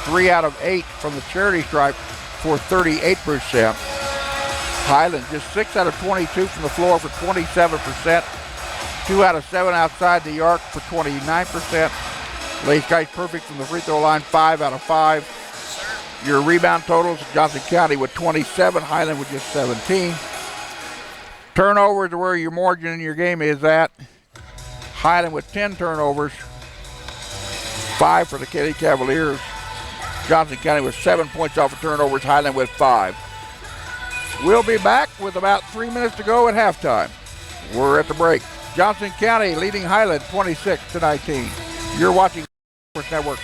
Speaker 2: 3 out of 8 from the charity stripe for 38%. Highland just 6 out of 22 from the floor for 27%. 2 out of 7 outside the arc for 29%. Lake Guys perfect from the free throw line, 5 out of 5. Your rebound totals, Johnson County with 27, Highland with just 17. Turnovers are where your margin in your game is at. Highland with 10 turnovers, 5 for the Kelly Cavaliers. Johnson County with 7 points off of turnovers, Highland with 5. We'll be back with about 3 minutes to go at halftime. We're at the break. Johnson County leading Highland 26-19. You're watching Sports Network.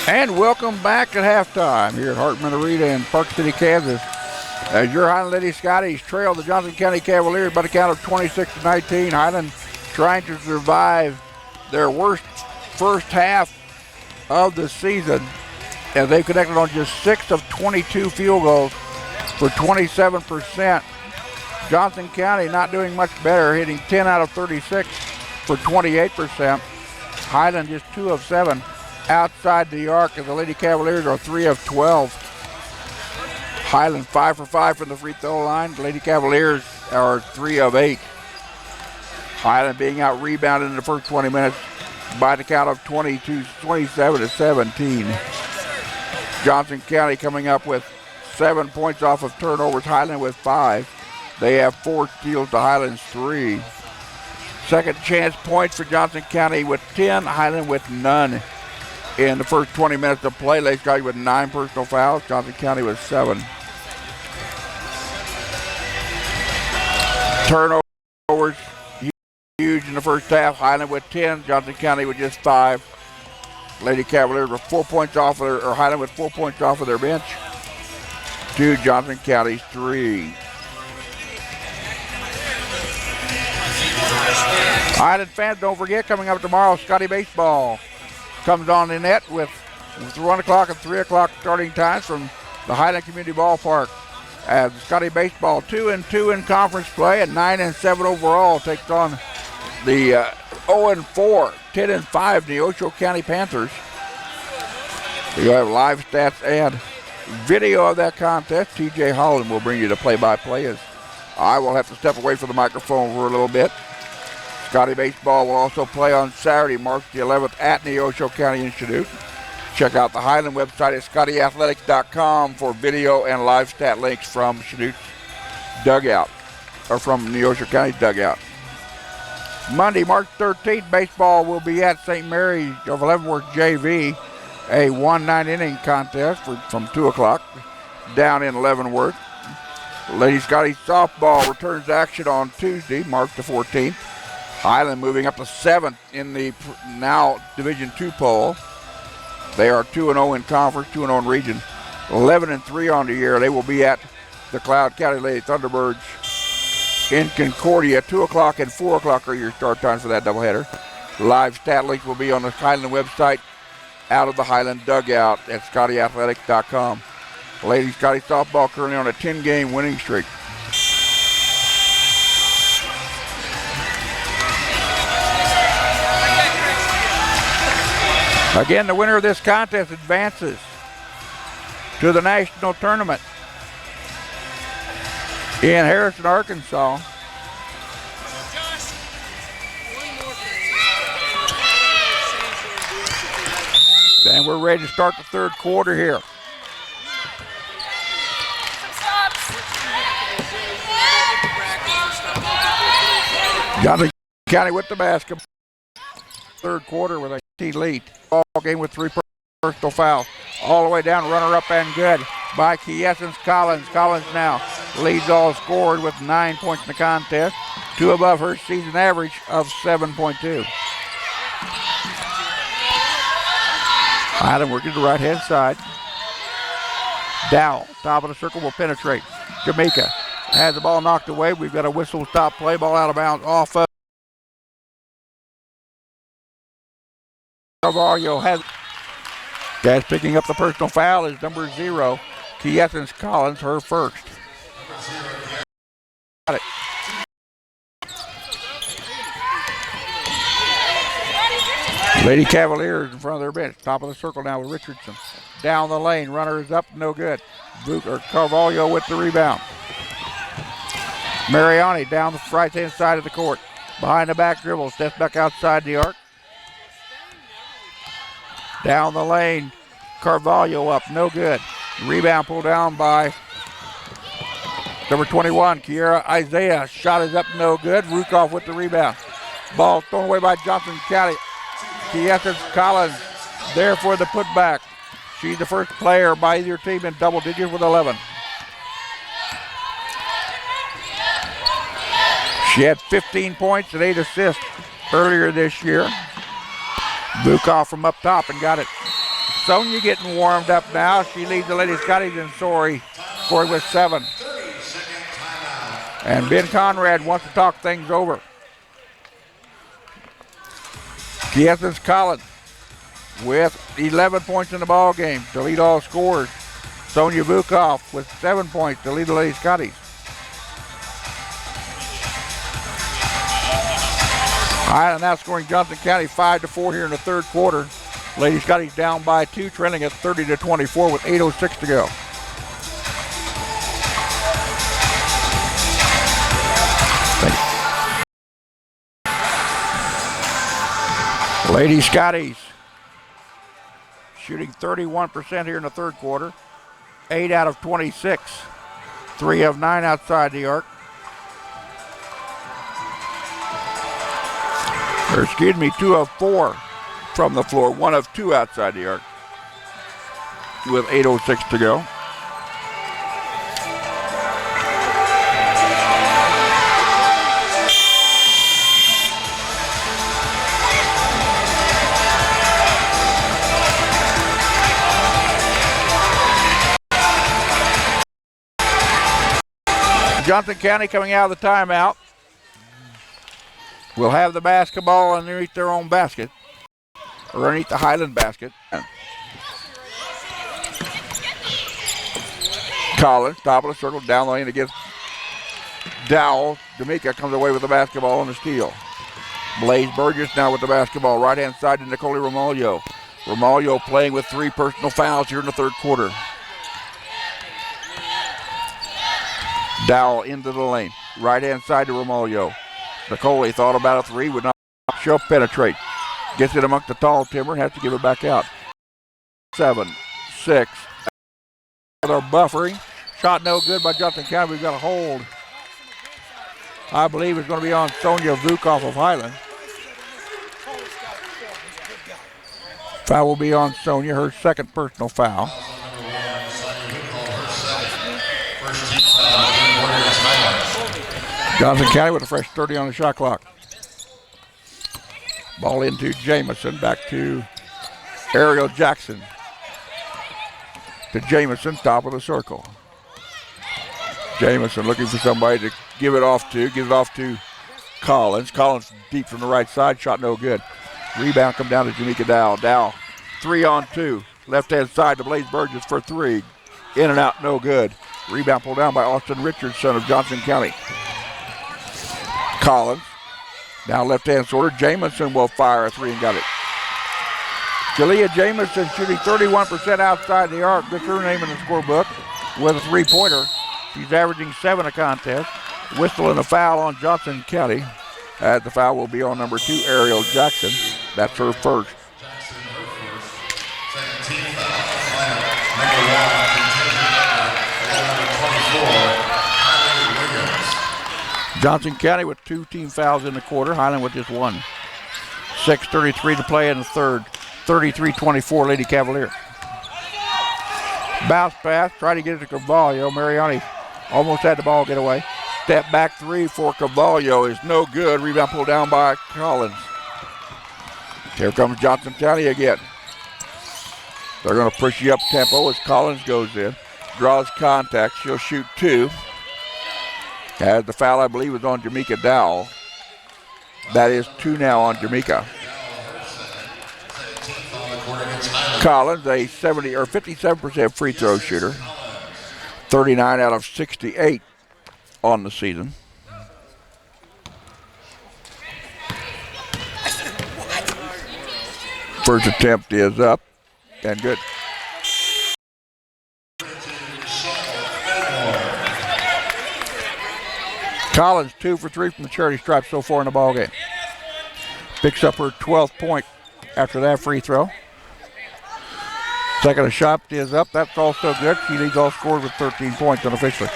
Speaker 2: And welcome back at halftime here at Hartman Arena in Park City, Kansas. As your Highland Lady Scotties trail the Johnson County Cavaliers by the count of 26-19. Highland trying to survive their worst first half of the season, and they've connected on just 6 of 22 field goals for 27%. Johnson County not doing much better, hitting 10 out of 36 for 28%. Highland just 2 of 7 outside the arc, and the Lady Cavaliers are 3 of 12. Highland 5 for 5 from the free throw line. The Lady Cavaliers are 3 of 8. Highland being out rebounded in the first 20 minutes by the count of 27-17. Johnson County coming up with 7 points off of turnovers. Highland with 5. They have 4 steals to Highland's 3. Second chance points for Johnson County with 10. Highland with none. In the first 20 minutes of play, Lady Scotty with 9 personal fouls. Johnson County with 7. Turnovers huge in the first half. Highland with 10. Johnson County with just 5. Lady Cavaliers with 4 points off of their, or Highland with 4 points off of their bench. To Johnson County's 3. Highland fans, don't forget, coming up tomorrow, Scotty Baseball comes on the net with 1 o'clock and 3 o'clock starting times from the Highland Community Ballpark. As Scotty Baseball 2-2 in conference play and 9-7 overall takes on the 0-4, 10-5 Neosho County Panthers. You'll have live stats and video of that contest. TJ Holland will bring you the play-by-play as I will have to step away from the microphone for a little bit. Scotty Baseball will also play on Saturday, March the 11th at Neosho County Institute. Check out the Highland website at scottyathletics.com for video and live stat links from Chanute's dugout, or from Neosho County's dugout. Monday, March 13th, baseball will be at St. Mary's of Leavenworth JV, a 1-9 inning contest from 2 o'clock down in Leavenworth. Lady Scotty softball returns to action on Tuesday, March the 14th. Highland moving up to 7th in the now Division II poll. They are 2-0 in conference, 2-0 in region, 11-3 on the year. They will be at the Cloud County Lady Thunderbirds in Concordia. 2 o'clock and 4 o'clock are your start times for that doubleheader. Live stat links will be on the Highland website out of the Highland dugout at scottyathletics.com. Lady Scotty softball currently on a 10-game winning streak. Again, the winner of this contest advances to the national tournament in Harrison, Arkansas. And we're ready to start the third quarter here. Johnson County with the basketball. Third quarter with a 18 lead. Ball game with 3 personal fouls. All the way down, runner up and good by Kiesens Collins. Collins now leads all scored with 9 points in the contest, 2 above her season average of 7.2. Highland working to the right-hand side. Dowell, top of the circle, will penetrate. Jamaica has the ball knocked away. We've got a whistle stop play, ball out of bounds off of Carvalho. Guys picking up the personal foul is number 0, Kiesens Collins, her first. Got it. Lady Cavaliers in front of their bench. Top of the circle now with Richardson. Down the lane, runner is up, no good. Carvalho with the rebound. Mariani down the right-hand side of the court. Behind the back dribble, steps back outside the arc. Down the lane, Carvalho up, no good. Rebound pulled down by number 21, Kiera Isaiah. Shot is up, no good. Rukoff with the rebound. Ball thrown away by Johnson County. Kiesens Collins there for the putback. She's the first player by either team in double digits with 11. She had 15 points and 8 assists earlier this year. Rukoff from up top and got it. Sonia getting warmed up now. She leads the Lady Scotties in scoring with 7. And Ben Conrad wants to talk things over. Kieson's Collins with 11 points in the ball game to lead all scorers. Sonia Vukov with 7 points to lead the Lady Scotties. Highland now scoring Johnson County 5-4 here in the third quarter. Lady Scotties down by 2, trailing at 30-24 with 8:06 to go. Lady Scotties shooting 31% here in the third quarter. 8 out of 26. 3 of 9 outside the arc. Or excuse me, 2 of 4 from the floor. 1 of 2 outside the arc. With 8:06 to go. Johnson County coming out of the timeout will have the basketball underneath their own basket, or underneath the Highland basket. Collins, top of the circle, down the lane against Dowell. D'Amica comes away with the basketball on the steal. Blaze Burgess now with the basketball, right-hand side to Nicole Romaglio. Romaglio playing with 3 personal fouls here in the third quarter. Dowell into the lane. Right-hand side to Romaglio. Nicole thought about a 3, would not. She'll penetrate. Gets it amongst the tall timber, has to give it back out. 7, 6. They're buffering. Shot no good by Johnson County. We've got a hold. I believe it's going to be on Sonia Vukov of Highland. Foul will be on Sonia, her second personal foul. Johnson County with a fresh 30 on the shot clock. Ball into Jamison, back to Ariel Jackson. To Jamison, top of the circle. Jamison looking for somebody to give it off to. Gives it off to Collins. Collins deep from the right side, shot no good. Rebound come down to Jamaica Dowell. Dowell, 3 on 2. Left-hand side to Blaze Burgess for 3. In and out, no good. Rebound pulled down by Austin Richardson of Johnson County. Collins, now left-hand sorter. Jamison will fire a 3 and got it. Jalea Jamison shooting 31% outside the arc. That's her name in the scorebook with a 3-pointer. She's averaging 7 a contest. Whistle and a foul on Johnson County. The foul will be on number 2, Ariel Jackson. That's her first.
Speaker 1: Jackson, her first. Second team foul. Number 1, number 24.
Speaker 2: Johnson County with 2 team fouls in the quarter. Highland with just 1. 6:33 to play in the third. 33-24 Lady Cavalier. Bounce pass, try to get it to Carvalho. Mariani almost had the ball get away. Step back 3 for Carvalho is no good. Rebound pulled down by Collins. Here comes Johnson County again. They're going to push you up tempo as Collins goes in. Draws contact. She'll shoot 2. As the foul, I believe, was on Jamaica Dowell. That is 2 now on Jamaica. Collins, a 70 or 57% free throw shooter. 39 out of 68 on the season. First attempt is up and good. Collins 2 for 3 from the charity stripe so far in the ballgame. Picks up her 12th point after that free throw. Second shot is up. That's also good. She leads all scorers with 13 points unofficially.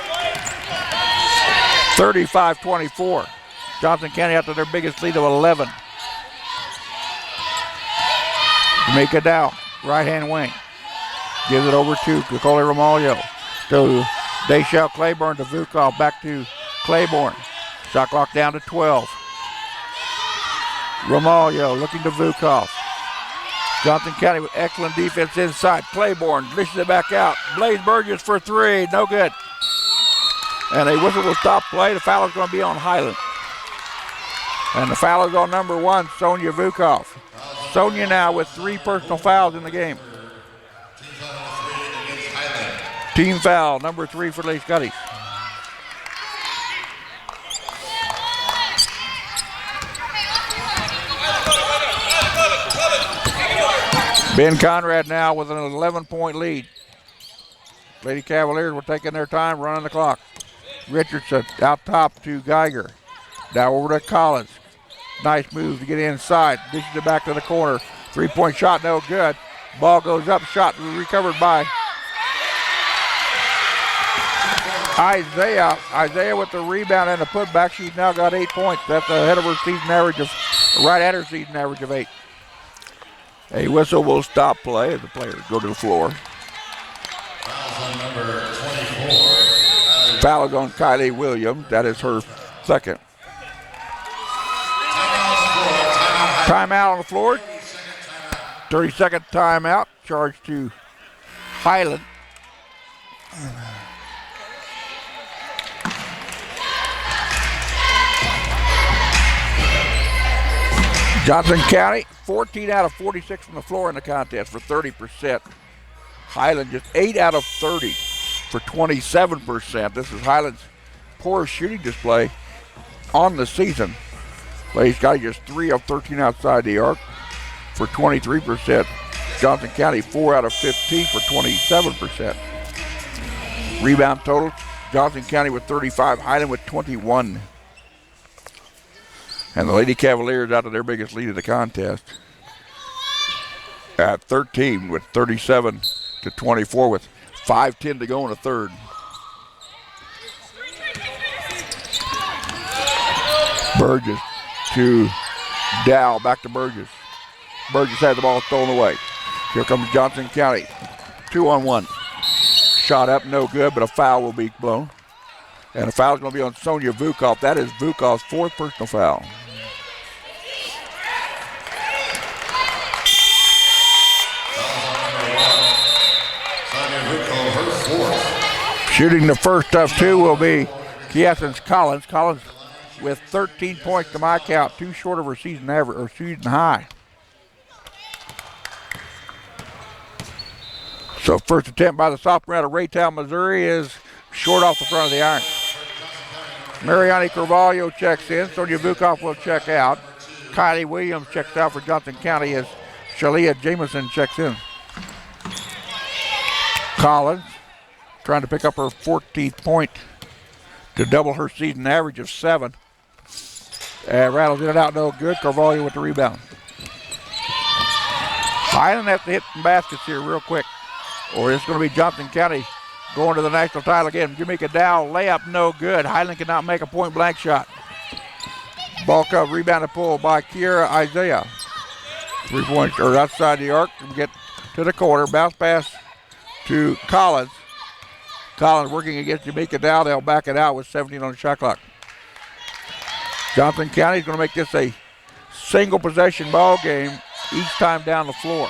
Speaker 2: 35-24. Johnson County after their biggest lead of 11. Jamaica Dow, right-hand wing. Gives it over to Nicole Romaglio. To Deshelle Claiborne to Vukov. Back to Claiborne. Shot clock down to 12. Romaglio looking to Vukov. Johnson County with excellent defense inside. Claiborne dishes it back out. Blaze Burgess for three, no good. And a whistle will stop play. The foul is going to be on Highland. And the foul is on number 1, Sonia Vukov. Sonia now with 3 personal fouls in the game. Team foul, number 3 for Lake Scotties. Ben Conrad now with an 11-point lead. Lady Cavaliers were taking their time, running the clock. Richardson out top to Geiger. Now over to Collins. Nice move to get inside. Dishes it back to the corner. 3-point shot, no good. Ball goes up, shot recovered by Isaiah. Isaiah with the rebound and the putback. She's now got 8 points. That's ahead of her season average of, right at her season average of 8. A whistle will stop play as the players go to the floor.
Speaker 1: Foul on number 24.
Speaker 2: Foul is on Kylie Williams. That is her second. Timeout on the floor. 30-second timeout. Charge to Highland. Johnson County, 14 out of 46 from the floor in the contest for 30%. Highland just 8 out of 30 for 27%. This is Highland's poorest shooting display on the season. Ladies got just 3 of 13 outside the arc for 23%. Johnson County 4 out of 15 for 27%. Rebound total, Johnson County with 35, Highland with 21. And the Lady Cavaliers out of their biggest lead of the contest at 13 with 37 to 24 with 5:10 to go in the third. Burgess to Dow, back to Burgess. Burgess has the ball stolen away. Here comes Johnson County. 2-on-1. Shot up, no good, but a foul will be blown. And the foul is going to be on Sonia Vukov. That is Vukov's 4th personal foul. Shooting the first of 2 will be Kiessen's Collins. Collins with 13 points to my count, 2 short of her season average or season high. So first attempt by the sophomore out of Raytown, Missouri is short off the front of the iron. Mariani Carvalho checks in. Sonia Vukov will check out. Kylie Williams checks out for Johnson County as Shalia Jameson checks in. Collins trying to pick up her 14th point to double her season average of 7. And rattles in and out, no good. Carvalho with the rebound. Highland have to hit some baskets here real quick, or it's going to be Johnson County going to the national title again. Jamaica Dow, layup, no good. Highland cannot make a point blank shot. Ball cover, rebound and pull by Kiera Isaiah. 3 points, or outside the arc, and get to the corner. Bounce pass to Collins. Collins working against Jamaica Dow. They'll back it out with 17 on the shot clock. Johnson County is going to make this a single possession ball game each time down the floor.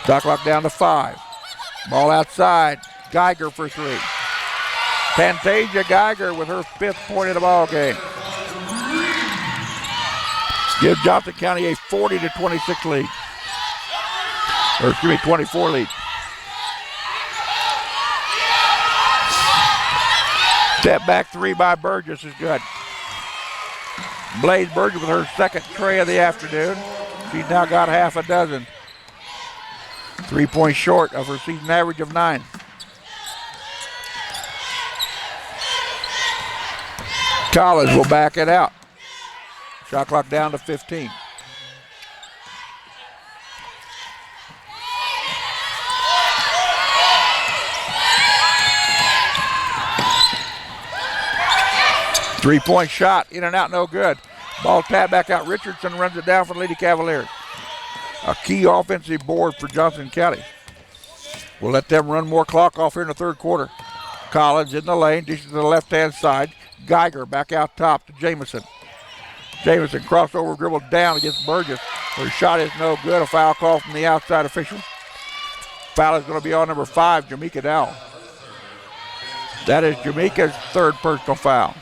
Speaker 2: Shot clock down to 5. Ball outside. Geiger for 3. Fantasia Geiger with her 5th point of the ball game. Give Johnson County a 40-26 lead. Or excuse me, 24 lead. Step back 3 by Burgess is good. Blaze Burgess with her 2nd tray of the afternoon. She's now got half a dozen. 3 points short of her season average of 9. Collins will back it out. Shot clock down to 15. Three-point shot, in and out, no good. Ball tapped back out. Richardson runs it down for the Lady Cavaliers. A key offensive board for Johnson County. We'll let them run more clock off here in the third quarter. Collins in the lane, dishes to the left-hand side. Geiger back out top to Jameson. Jameson crossover, dribble down against Burgess. Her shot is no good. A foul call from the outside official. Foul is going to be on number 5, Jamaica Dowell. That is Jamaica's third personal foul.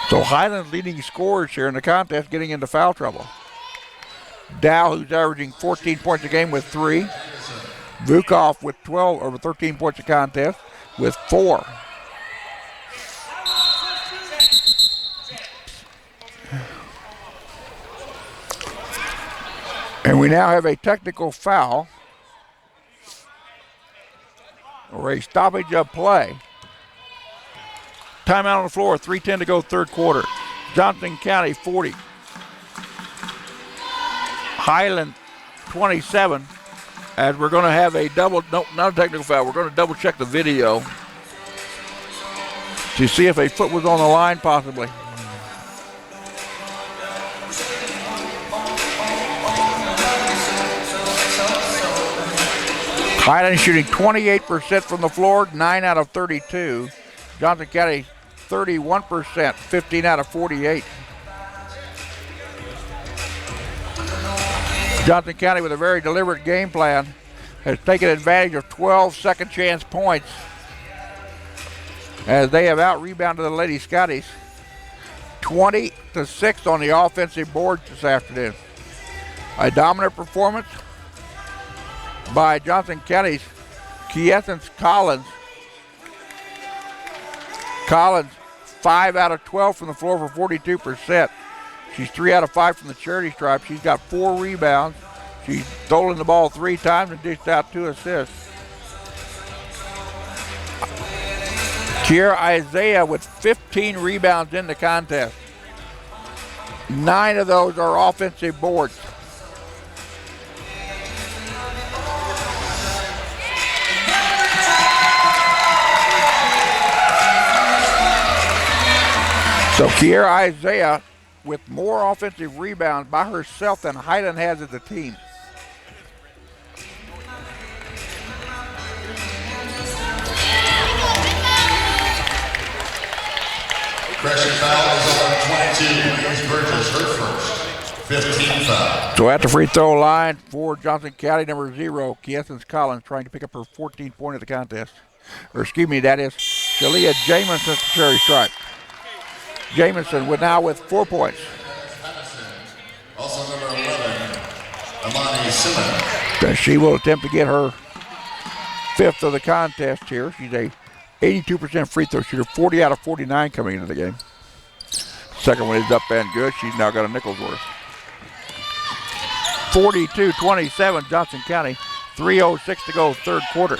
Speaker 2: So Highland's leading scorers here in the contest getting into foul trouble. Dow, who's averaging 14 points a game with 3. Vukov with 12 over 13 points a contest with 4. And we now have a technical foul or a stoppage of play. Timeout on the floor, 3:10 to go, third quarter. Johnson County 40. Highland 27. As we're going to have a double, no, not a technical foul. We're going to double check the video to see if a foot was on the line possibly. Highland shooting 28% from the floor, 9 out of 32. Johnson County 31%, 15 out of 48. Johnson County, with a very deliberate game plan, has taken advantage of 12 second chance points as they have out-rebounded the Lady Scotties 20-6 on the offensive board this afternoon. A dominant performance by Johnson County's Quiescence Collins. Collins, 5 out of 12 from the floor for 42%. She's 3 out of 5 from the charity stripe. She's got 4 rebounds. She's stolen the ball 3 times and dished out 2 assists. Kiera Isaiah with 15 rebounds in the contest. 9 of those are offensive boards. So Kiera Isaiah with more offensive rebounds by herself than Highland has as a team.
Speaker 1: Correction foul is on 22. Louise Burgess, her first. 15 foul.
Speaker 2: So at the free throw line for Johnson County, number 0, Quiescence Collins, trying to pick up her 14th point of the contest. Or excuse me, that is Shalia Jamison, cherry stripe. Jamison with 4 points.
Speaker 1: Also number 11, Amani Simmons.
Speaker 2: She will attempt to get her 5th of the contest here. She's a 82% free throw shooter, 40 out of 49 coming into the game. Second one is up and good. She's now got a nickel's worth. 42-27, Johnson County. 3:06 to go, third quarter.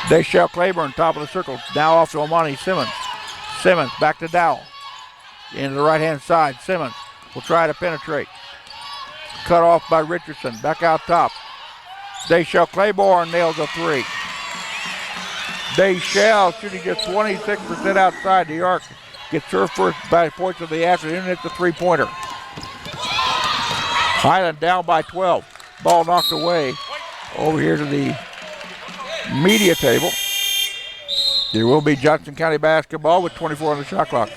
Speaker 2: Deshelle Claiborne, top of the circle. Now off to Amani Simmons. Simmons back to Dowell. Into the right-hand side. Simmons will try to penetrate. Cut off by Richardson. Back out top. Deshelle Claiborne nails a 3. Deshelle shooting just 26% outside the arc. Gets her first 5 points of the afternoon. It's a 3-pointer. Highland down by 12. Ball knocked away over here to the media table. There will be Johnson County basketball with 24 on the shot clock.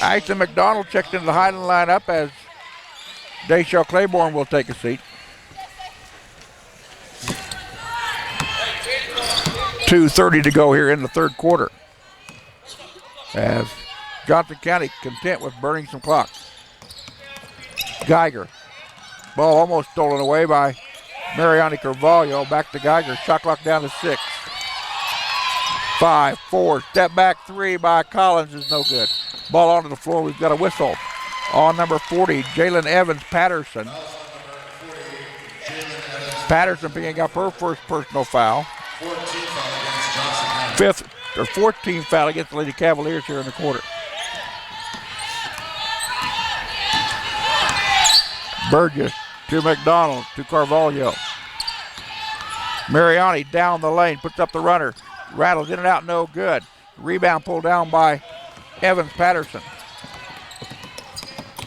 Speaker 2: Ashton McDonald checks into the Highland lineup as Deshelle Claiborne will take a seat. 2:30 to go here in the third quarter, as Johnson County content with burning some clock. Geiger. Ball almost stolen away by Mariani Carvalho. Back to Geiger. Shot clock down to 6. 5-4. Step back 3 by Collins is no good. Ball onto the floor. We've got a whistle on number 40, Jalen Evans Patterson. Patterson picking up her first personal foul. 14th foul against the Lady Cavaliers here in the quarter. Burgess to McDonald to Carvalho. Mariani down the lane, puts up the runner. Rattles in and out, no good. Rebound pulled down by Evans Patterson.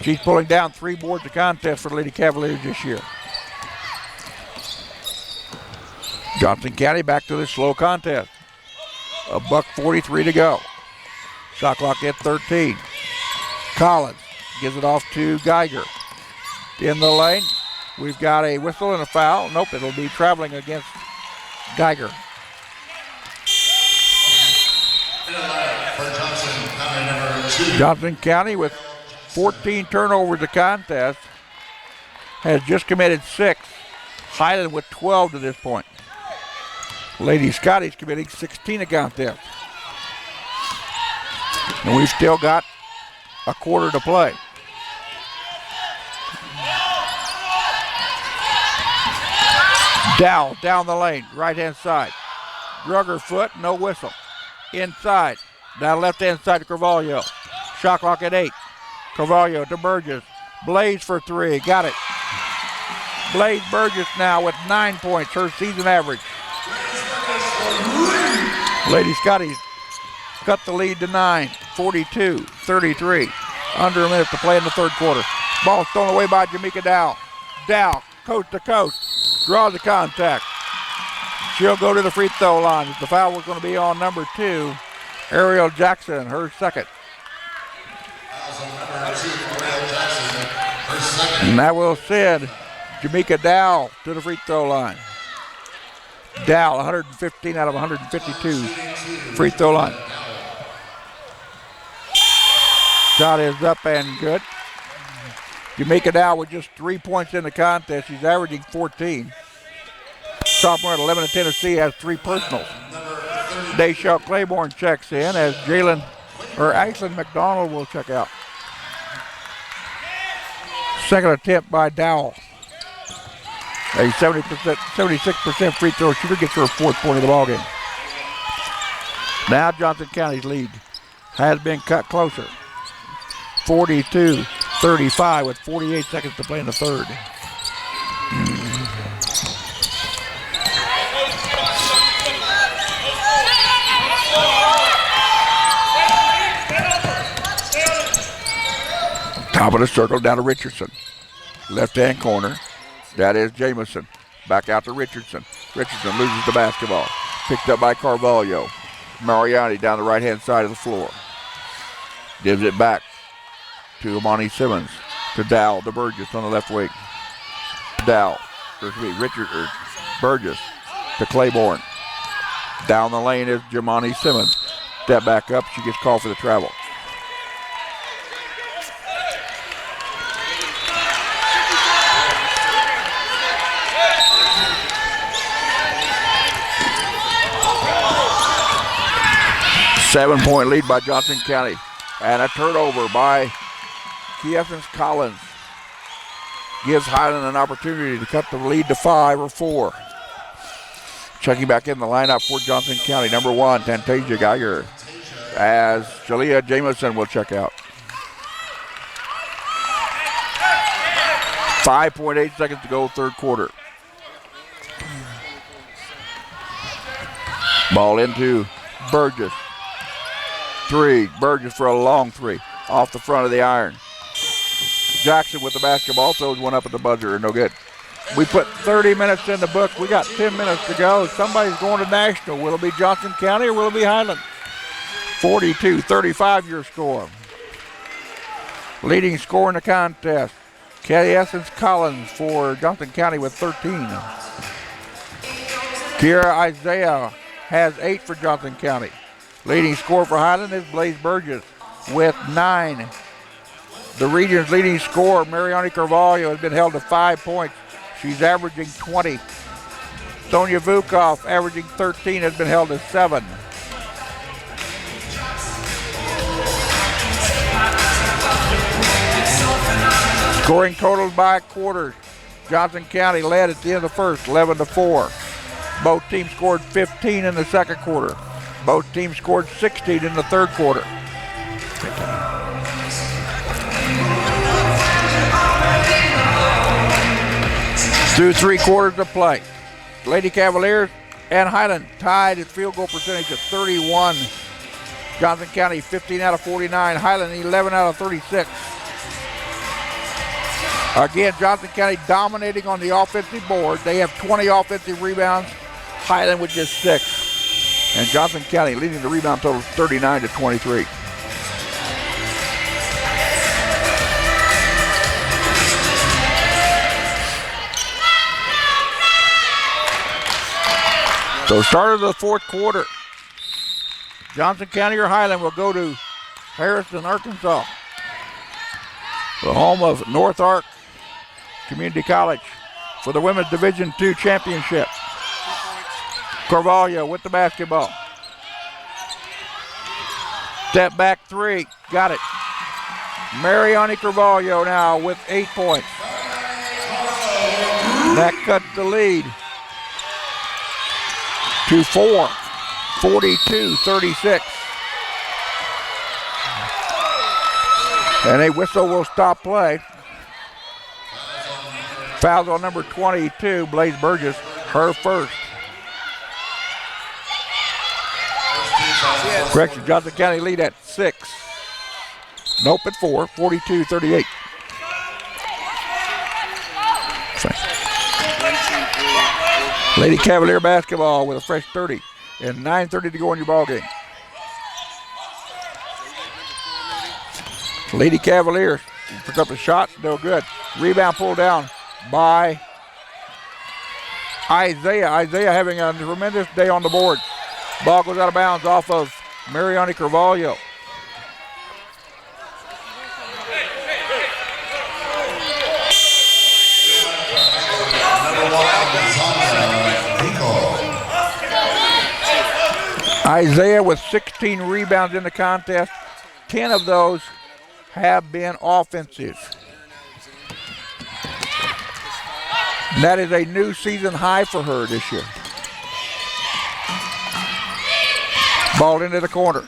Speaker 2: She's pulling down 3 boards of contest for the Lady Cavaliers this year. Johnson County back to this slow contest. $1:43 to go. Shot clock at 13. Collins gives it off to Geiger. In the lane, we've got a whistle and a foul. Nope, it'll be traveling against Geiger. Johnson County with 14 turnovers to contest has just committed 6. Highland with 12 to this point. Lady Scotty's committing 16 to contest. And we've still got a quarter to play. Dow down the lane, right-hand side. Drug her foot, no whistle. Inside, down left-hand side to Carvalho. Shot clock at 8. Carvalho to Burgess. Blaze for 3, got it. Blaze Burgess now with 9 points, her season average. Lady Scotty's cut the lead to 9, 42-33. Under a minute to play in the third quarter. Ball thrown away by Jamaica Dow. Dow, coast to coast, draws the contact. She'll go to the free throw line. The foul was going to be on number 2, Ariel Jackson, her second. And that will send Jamaica Dow to the free throw line. Dow, 115 out of 152 free throw line. Shot is up and good. Jamaica Dow with just 3 points in the contest. She's averaging 14. Sophomore at 11 of Tennessee has 3 personals. Dayshaw Claiborne checks in as Ashlyn McDonald will check out. Second attempt by Dowell. A 76% free throw shooter gets her 4th point of the ballgame. Now Johnson County's lead has been cut closer. 42-35 with 48 seconds to play in the third. Top of the circle down to Richardson. Left-hand corner. That is Jamison. Back out to Richardson. Richardson loses the basketball. Picked up by Carvalho. Mariani down the right-hand side of the floor. Gives it back to Amani Simmons. To Dow, to Burgess on the left wing. Burgess to Claiborne. Down the lane is Jamani Simmons. Step back up, she gets called for the travel. Seven-point lead by Johnson County. And a turnover by Kieffens Collins. Gives Highland an opportunity to cut the lead to 5 or 4. Checking back in the lineup for Johnson County. Number 1, Tantasia Geiger. As Jalea Jamison will check out. 5.8 seconds to go, third quarter. Ball into Burgess. 3, Burgess for a long 3 off the front of the iron. Jackson with the basketball, throws one up at the buzzer, no good. We put 30 minutes in the book. We got 10 minutes to go. Somebody's going to national. Will it be Johnson County or will it be Highland? 42-35 your score. Leading scorer in the contest, Kieffens Collins for Johnson County with 13. Kira Isaiah has 8 for Johnson County. Leading scorer for Highland is Blaze Burgess with 9. The region's leading scorer, Mariani Carvalho, has been held to 5 points. She's averaging 20. Sonia Vukov, averaging 13, has been held to 7. Scoring totals by quarters. Johnson County led at the end of the first, 11-4. Both teams scored 15 in the second quarter. Both teams scored 16 in the third quarter. Through 3 quarters of play. Lady Cavaliers and Highland tied at field goal percentage at 31. Johnson County 15 out of 49. Highland 11 out of 36. Again, Johnson County dominating on the offensive board. They have 20 offensive rebounds. Highland with just 6. And Johnson County leading the rebound total 39-23. So start of the fourth quarter. Johnson County or Highland will go to Harrison, Arkansas, the home of North Ark Community College, for the Women's Division II Championship. Carvalho with the basketball. Step back three, got it. Mariani Carvalho now with 8 points. That cuts the lead to 4, 42-36. And a whistle will stop play. Foul on number 22, Blaze Burgess, her first. Correction, Johnson County lead at 6. Nope, at 4, 42-38. Lady Cavalier basketball with a fresh 30 and 9:30 to go in your ball game. Lady Cavaliers pick up a shot, no good. Rebound pulled down by Isaiah. Isaiah having a tremendous day on the board. Ball goes out of bounds off of Mariani Carvalho. Isaiah with 16 rebounds in the contest. 10 of those have been offensive. And that is a new season high for her this year. Ball into the corner.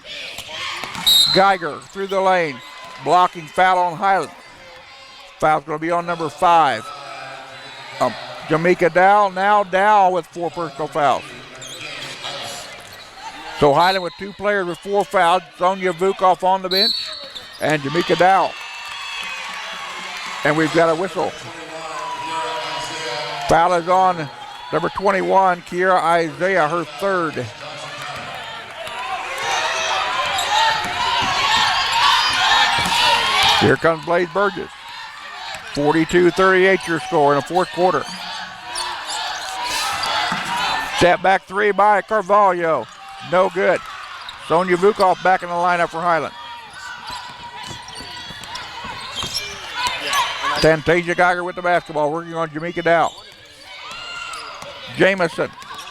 Speaker 2: Geiger through the lane. Blocking foul on Highland. Foul's going to be on number 5. Jamaica Dow, now Dow with 4 personal fouls. So Highland with 2 players with 4 fouls. Sonia Vukov on the bench and Jamaica Dow. And we've got a whistle. Foul is on number 21, Kiera Isaiah, her third. Here comes Blaze Burgess. 42-38 your score in the fourth quarter. Step back three by Carvalho. No good. Sonia Vukov back in the lineup for Highland. Fantasia Geiger with the basketball, working on Jamaica Dow. Jamison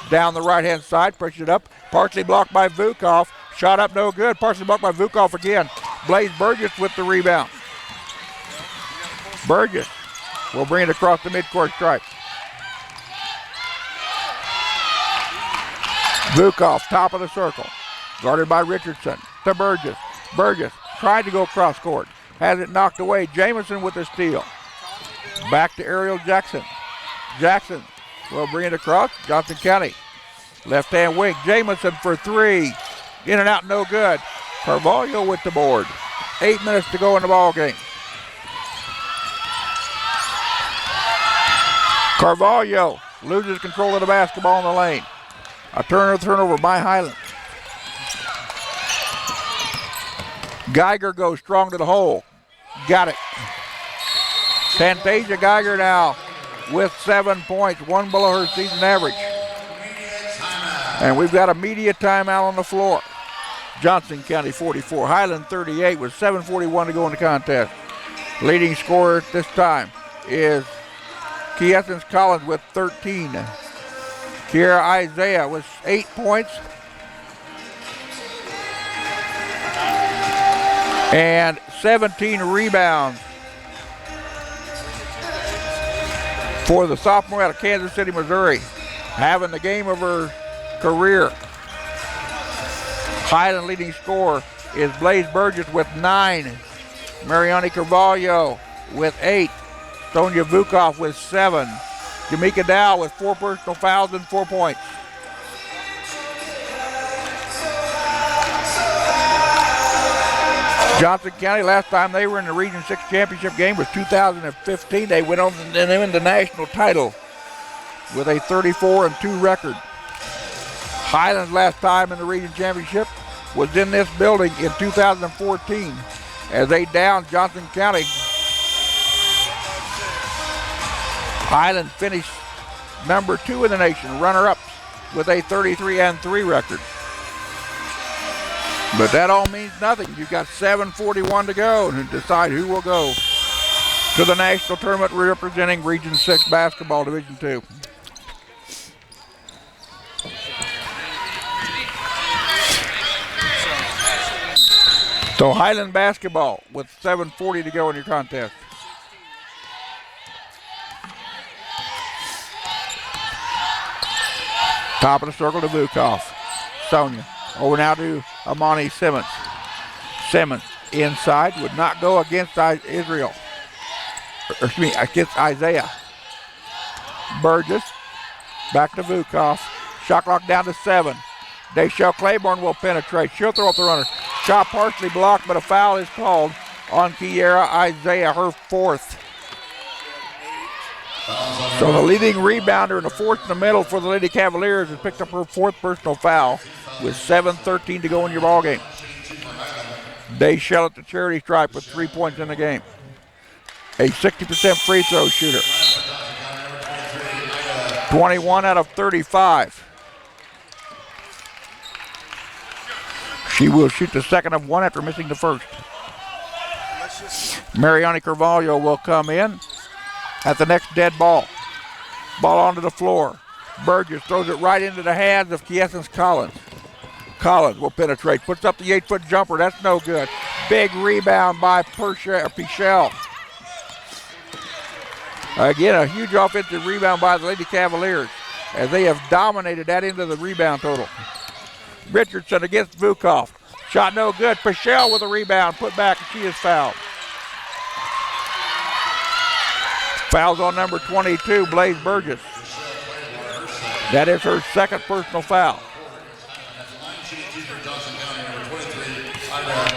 Speaker 2: down the right-hand side, pushes it up. Partially blocked by Vukov. Shot up, no good. Partially blocked by Vukov again. Blaze Burgess with the rebound. Burgess will bring it across the midcourt stripe. Vukov, top of the circle. Guarded by Richardson to Burgess. Burgess tried to go cross court. Has it knocked away. Jamison with the steal. Back to Ariel Jackson. Jackson will bring it across. Johnson County. Left-hand wing. Jamison for 3. In and out, no good. Carvalho with the board. 8 minutes to go in the ball game. Carvalho loses control of the basketball in the lane. A turnover by Highland. Geiger goes strong to the hole. Got it. Fantasia Geiger now with 7 points, 1 below her season average. And we've got a media timeout on the floor. Johnson County 44, Highland 38 with 7:41 to go in the contest. Leading scorer at this time is Kiesens Collins with 13. Kiera Isaiah with 8 points. And 17 rebounds for the sophomore out of Kansas City, Missouri. Having the game of her career. Highland leading scorer is Blaze Burgess with 9. Mariani Carvalho with 8. Sonia Vukov with 7. Jamaica Dow with 4 personal fouls and 4 points. Johnson County, last time they were in the Region 6 championship game was 2015. They went on and win the national title with a 34-2 record. Highland's last time in the Region Championship was in this building in 2014 as they downed Johnson County. Highland finished number 2 in the nation, runner-up with a 33-3 record. But that all means nothing. You've got 7:41 to go to decide who will go to the national tournament representing Region 6 basketball, Division 2. So Highland basketball with 7:40 to go in your contest. Top of the circle to Vukov. Sonia. Over now to Amani Simmons. Simmons inside would not go against Israel. Excuse me, against Isaiah. Burgess. Back to Vukov. Shot clock down to 7. Deshelle Claiborne will penetrate. She'll throw up the runner. Shot partially blocked, but a foul is called on Kiera Isaiah, her 4th. So the leading rebounder and the 4th in the middle for the Lady Cavaliers has picked up her 4th personal foul with 7:13 to go in your ball game. Deshelle at the charity stripe with 3 points in the game. A 60% free throw shooter. 21 out of 35. She will shoot the second of 1 after missing the first. Mariani Carvalho will come in at the next dead ball. Ball onto the floor. Burgess throws it right into the hands of Kiesens Collins. Collins will penetrate, puts up the 8-foot jumper. That's no good. Big rebound by Pichel. Again, a huge offensive rebound by the Lady Cavaliers as they have dominated that into the rebound total. Richardson against Vukov. Shot no good. Pichel with a rebound. Put back, and she is fouled. Fouls on number 22, Blaze Burgess. That is her second personal foul.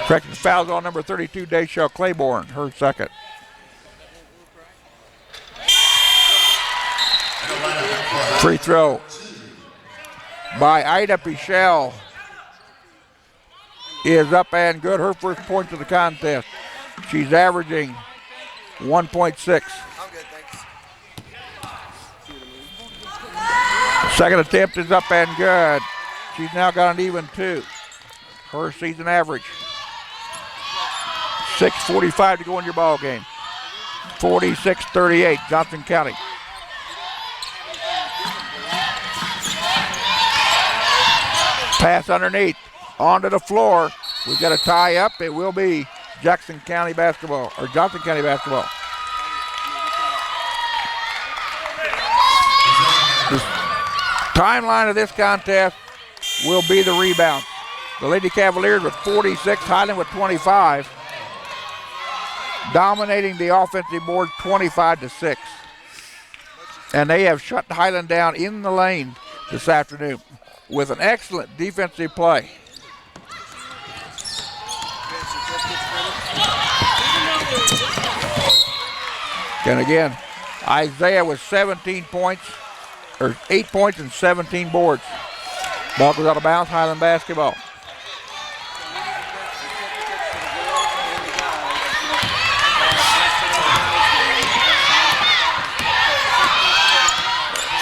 Speaker 2: Correction, fouls on number 32, Deshelle Claiborne, her second. Free throw by Ida Pichel is up and good. Her first point of the contest. She's averaging 1.6. Second attempt is up and good. She's now got an even 2. Her season average. 6:45 to go in your ball game. 46-38, Johnson County. Pass underneath, onto the floor. We've got a tie up. It will be Jackson County basketball, or Johnson County basketball. The timeline of this contest will be the rebound. The Lady Cavaliers with 46, Highland with 25. Dominating the offensive board 25-6. And they have shut Highland down in the lane this afternoon with an excellent defensive play. And again, Isaiah with 17 points, or 8 points and 17 boards. Ball goes out of bounds, Highland basketball.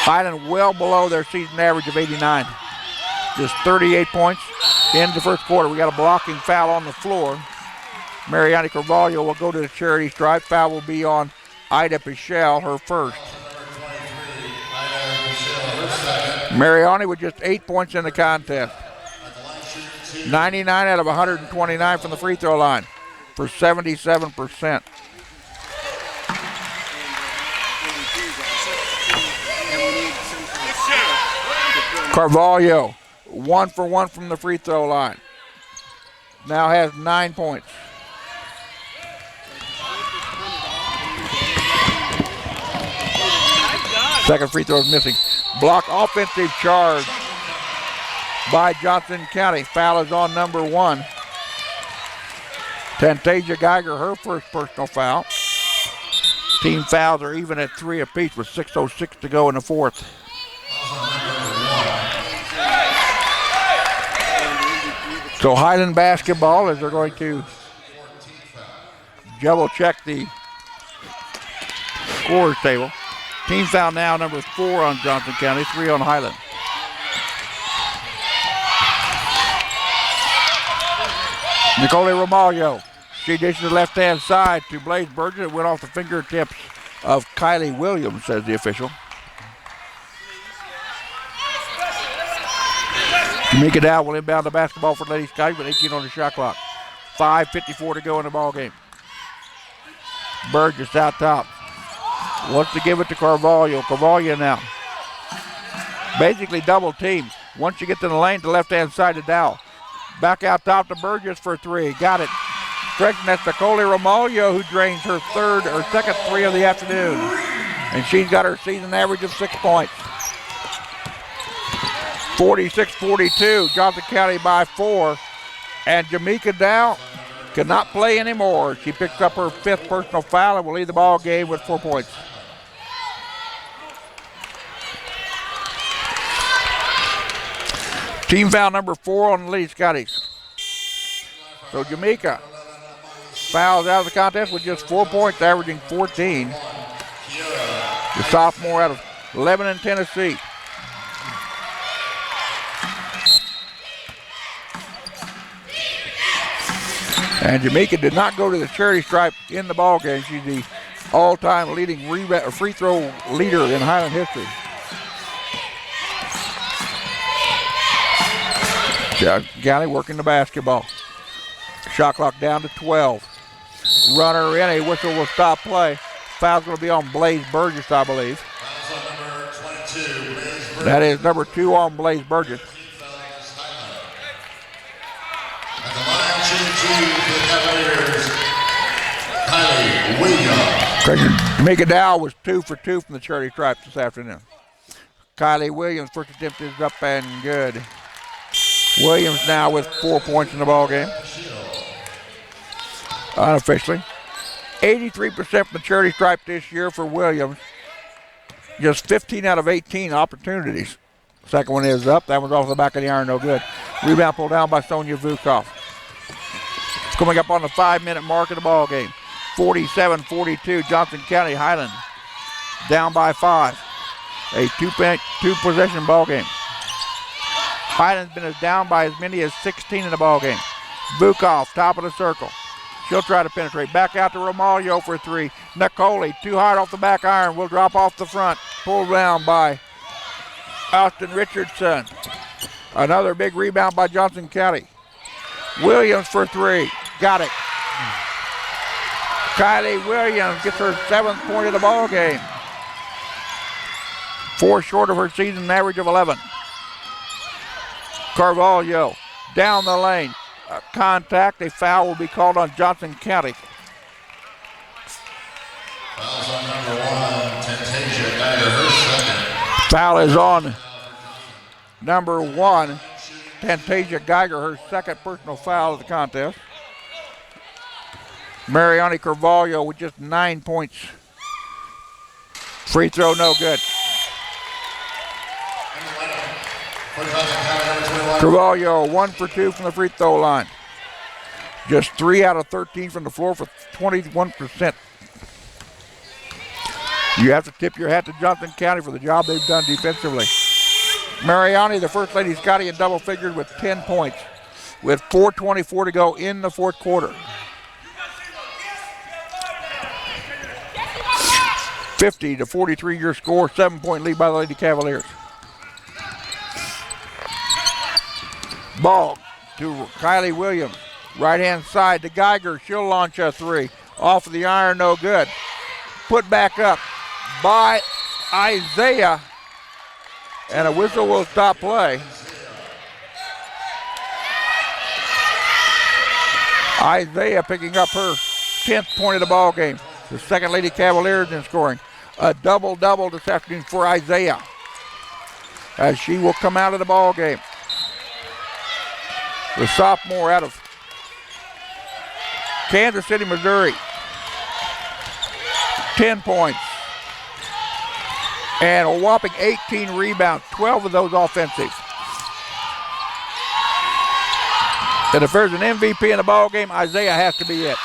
Speaker 2: Highland well below their season average of 89. Just 38 points in the first quarter. We got a blocking foul on the floor. Mariani Carvalho will go to the charity stripe. Foul will be on Ida Pichel, her first. Mariani with just 8 points in the contest. 99 out of 129 from the free throw line for 77%. Carvalho, 1 for 1 from the free throw line. Now has 9 points. Second free throw is missing. Block offensive charge by Johnson County. Foul is on number 1. Tantasia Geiger, her first personal foul. Team fouls are even at 3 apiece with 6:06 to go in the fourth. So Highland basketball, as they're going to double check the scores table. Team foul now number 4 on Johnson County, 3 on Highland. Nicole Romaglio. She dishes the left-hand side to Blaze Burgess. It went off the fingertips of Kylie Williams, says the official. Jamaica Dow will inbound the basketball for Lady Scotty with 18 on the shot clock. 5:54 to go in the ball game. Burgess out top. Wants to give it to Carvalho. Carvalho now. Basically double team. Once you get to the lane, to left-hand side to Dow. Back out top to Burgess for three. Got it. Correction, that's Nicole Romaglio who drains her second three of the afternoon. And she's got her season average of 6 points. 46-42, Johnson County by 4. And Jamaica Dow cannot play anymore. She picks up her 5th personal foul and will lead the ball game with 4 points. Team foul number 4 on the Lady Scotties. So Jamaica fouls out of the contest with just 4 points, averaging 14. The sophomore out of Lebanon, Tennessee. And Jamaica did not go to the charity stripe in the ball game. She's the all-time leading free throw leader in Highland history. County working the basketball. Shot clock down to 12. Runner in, a whistle will stop play. Foul's going to be on Blaze Burgess, I believe. That is number 2 on Blaze Burgess. Jamaica Dow was 2 for 2 from the charity stripe this afternoon. Kylie Williams, first attempt is up and good. Williams now with 4 points in the ball game. Unofficially. 83% from the charity stripe this year for Williams. Just 15 out of 18 opportunities. Second one is up. That one's off the back of the iron, no good. Rebound pulled down by Sonia Vukov. It's coming up on the 5-minute mark of the ball game. 47-42, Johnson County Highland down by 5. A two-possession ball game. Highland's been down by as many as 16 in the ball game. Vukov, top of the circle. She'll try to penetrate. Back out to Romaglio for 3. Nicole, too hard off the back iron. Will drop off the front. Pulled down by Austin Richardson. Another big rebound by Johnson County. Williams for 3. Got it. Kylie Williams gets her 7th point of the ball game. 4 short of her season average of 11. Carvalho down the lane. Contact. A foul will be called on Johnson County.
Speaker 1: Foul's on number 1, Fantasia Geiger, her second.
Speaker 2: Foul is on number 1, Fantasia Geiger, her second personal foul of the contest. Mariani Carvalho with just 9 points. Free throw, no good. Carvalho 1 for 2 from the free throw line. Just 3 out of 13 from the floor for 21%. You have to tip your hat to Johnson County for the job they've done defensively. Mariani, the First Lady Scotty, in double figures with 10 points with 4:24 to go in the fourth quarter. 50-43 your score, 7-point lead by the Lady Cavaliers. Ball to Kylie Williams. Right-hand side to Geiger. She'll launch a 3. Off of the iron, no good. Put back up by Isaiah. And a whistle will stop play. Isaiah picking up her 10th point of the ball game. The second Lady Cavaliers in scoring. A double-double this afternoon for Isaiah, as she will come out of the ball game. The sophomore out of Kansas City, Missouri. 10 points. And a whopping 18 rebounds, 12 of those offensive. And if there's an MVP in the ball game, Isaiah has to be it.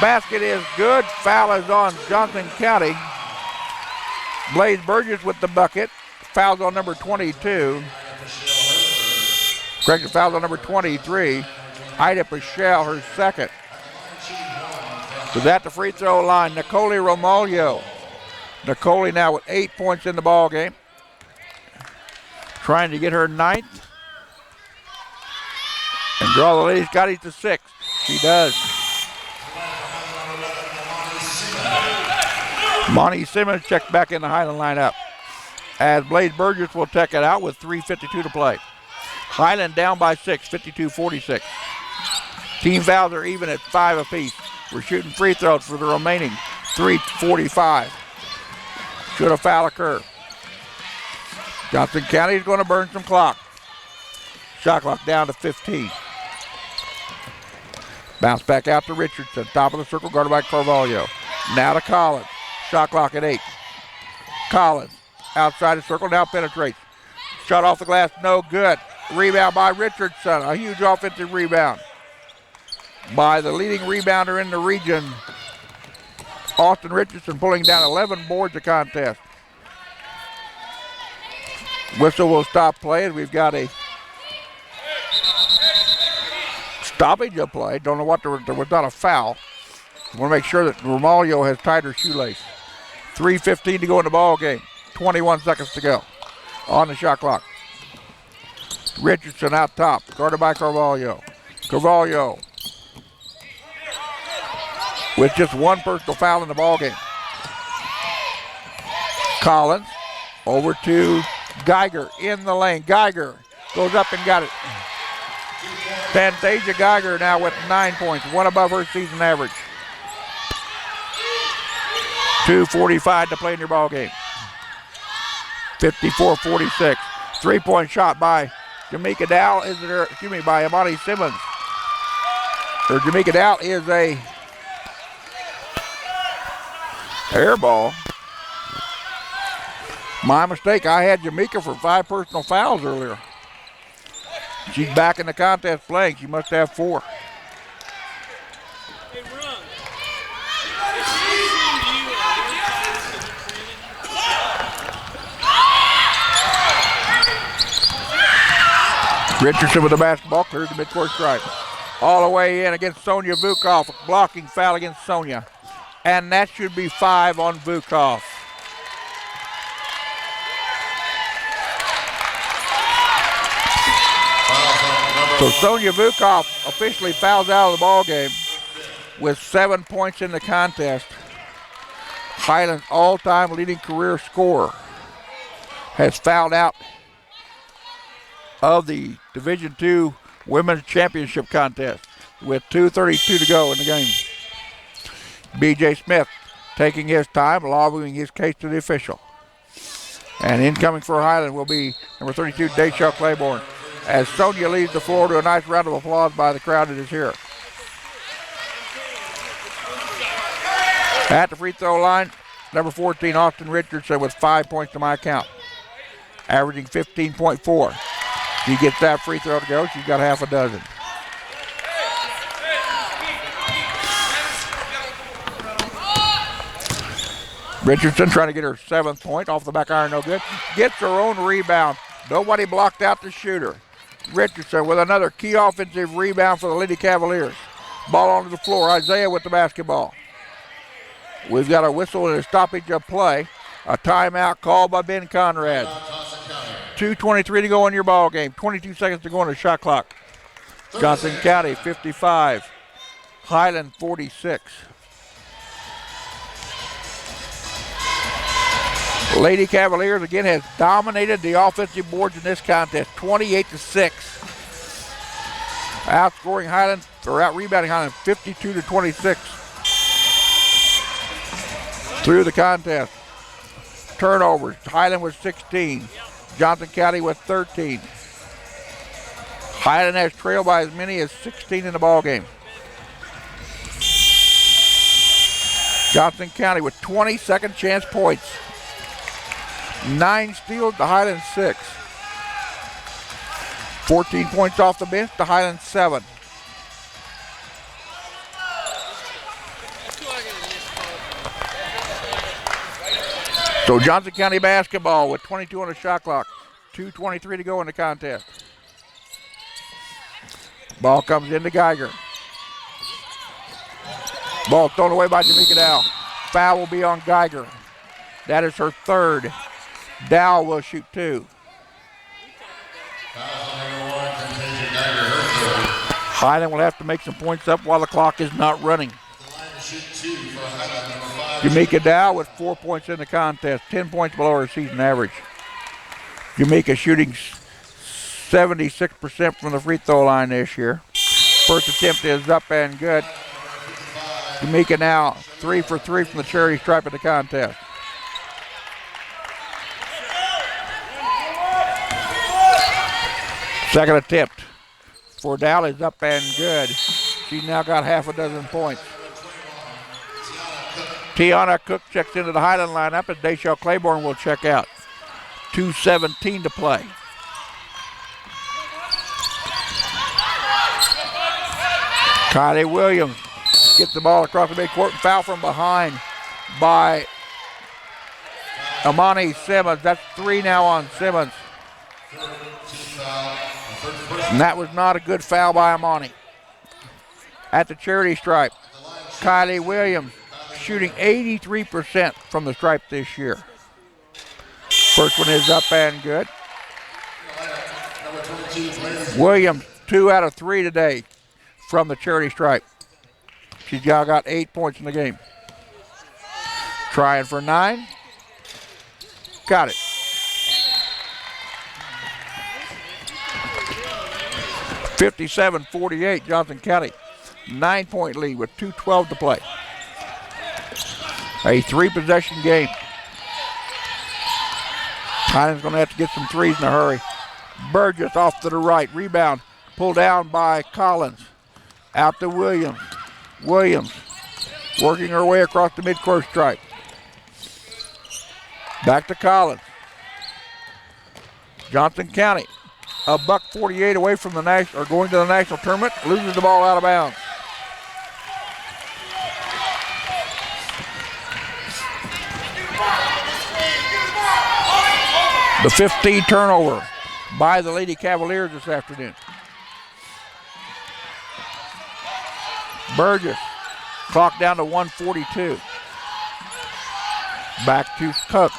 Speaker 2: Basket is good. Foul is on Johnson County. Blaze Burgess with the bucket. Foul's on number 22. Correction, foul's on number 23. Ida Pichelle, her second. So at the free throw line, Nicole Romaglio. Nicole now with 8 points in the ball game. Trying to get her ninth. And draw the ladies' Scotty to 6. She does. Monty Simmons checked back in the Highland lineup. As Blaze Burgess will check it out with 3:52 to play. Highland down by 6, 52-46. Team fouls are even at 5 apiece. We're shooting free throws for the remaining 3:45. Should a foul occur. Johnson County is going to burn some clock. Shot clock down to 15. Bounce back out to Richardson. Top of the circle, guarded by Carvalho. Now to Collins. Shot clock at 8. Collins outside the circle, now penetrates. Shot off the glass, no good. Rebound by Richardson. A huge offensive rebound by the leading rebounder in the region, Austin Richardson, pulling down 11 boards of contest. Whistle will stop play, and we've got a stoppage of play. Don't know what there was not a foul. Want to make sure that Romaglio has tied her shoelace. 3:15 to go in the ball game. 21 seconds to go on the shot clock. Richardson out top, guarded by Carvalho. Carvalho with just one personal foul in the ball game. Collins over to Geiger in the lane. Geiger goes up and got it. Fantasia Geiger now with 9 points, one above her season average. 2:45 to play in your ball game. 54-46. 3-point shot by Jamaica Dow by Amani Simmons. Or Jamaica Dow is a air ball. My mistake. I had Jamaica for 5 personal fouls earlier. She's back in the contest playing. She must have 4. Richardson with the basketball, clears the midcourt stripe. All the way in against Sonia Vukov. Blocking foul against Sonia. And that should be 5 on Vukov. So Sonia Vukov officially fouls out of the ball game with 7 points in the contest. Highland's all-time leading career scorer has fouled out of the Division II Women's Championship contest with 2:32 to go in the game. B.J. Smith taking his time, lobbying his case to the official. And incoming for Highland will be number 32, Dayshell Claiborne, as Sonia leads the floor to a nice round of applause by the crowd that is here. At the free throw line, number 14, Austin Richardson with 5 points to my count, averaging 15.4. She gets that free throw to go, she's got half a dozen. Richardson trying to get her 7th point off the back iron, no good. Gets her own rebound. Nobody blocked out the shooter. Richardson with another key offensive rebound for the Lady Cavaliers. Ball onto the floor. Isaiah with the basketball. We've got a whistle and a stoppage of play. A timeout called by Ben Conrad. 2:23 to go in your ball game. 22 seconds to go on the shot clock. Johnson County 55. Highland 46. Lady Cavaliers again has dominated the offensive boards in this contest, 28-6. Outscoring Highland, or out-rebounding Highland, 52-26 through the contest. Turnovers, Highland with 16, Johnson County with 13. Highland has trailed by as many as 16 in the ball game. Johnson County with 20 second chance points. 9 steals to Highland 6. 14 points off the bench to Highland 7. So Johnson County basketball with 22 on the shot clock. 2:23 to go in the contest. Ball comes into Geiger. Ball thrown away by Jamaica Dow. Foul will be on Geiger. That is her third. Dow will shoot 2. Highland will have to make some points up while the clock is not running. Jamaica Dow with 4 points in the contest, 10 points below her season average. Jamaica shooting 76% from the free throw line this year. First attempt is up and good. Jamaica now 3 for 3 from the charity stripe of the contest. Second attempt for Dow is up and good. She's now got half a dozen points. Tiana Cook checks into the Highland lineup, and Dayshell Claiborne will check out. 2:17 to play. Kylie Williams gets the ball across the midcourt and foul from behind by Amani Simmons. That's 3 now on Simmons. And that was not a good foul by Amani. At the charity stripe, Kylie Williams shooting 83% from the stripe this year. First one is up and good. Williams 2 out of 3 today from the charity stripe. She's now got 8 points in the game. Trying for 9. Got it. 57-48, Johnson County. 9-point lead with 2:12 to play. A 3-possession game. Highland's going to have to get some threes in a hurry. Burgess off to the right. Rebound pulled down by Collins. Out to Williams. Williams working her way across the midcourt stripe. Back to Collins. Johnson County, $148 away from the national, or going to the national tournament, loses the ball out of bounds. The 15 turnover by the Lady Cavaliers this afternoon. Burgess, clock down to 1:42. Back to Cook.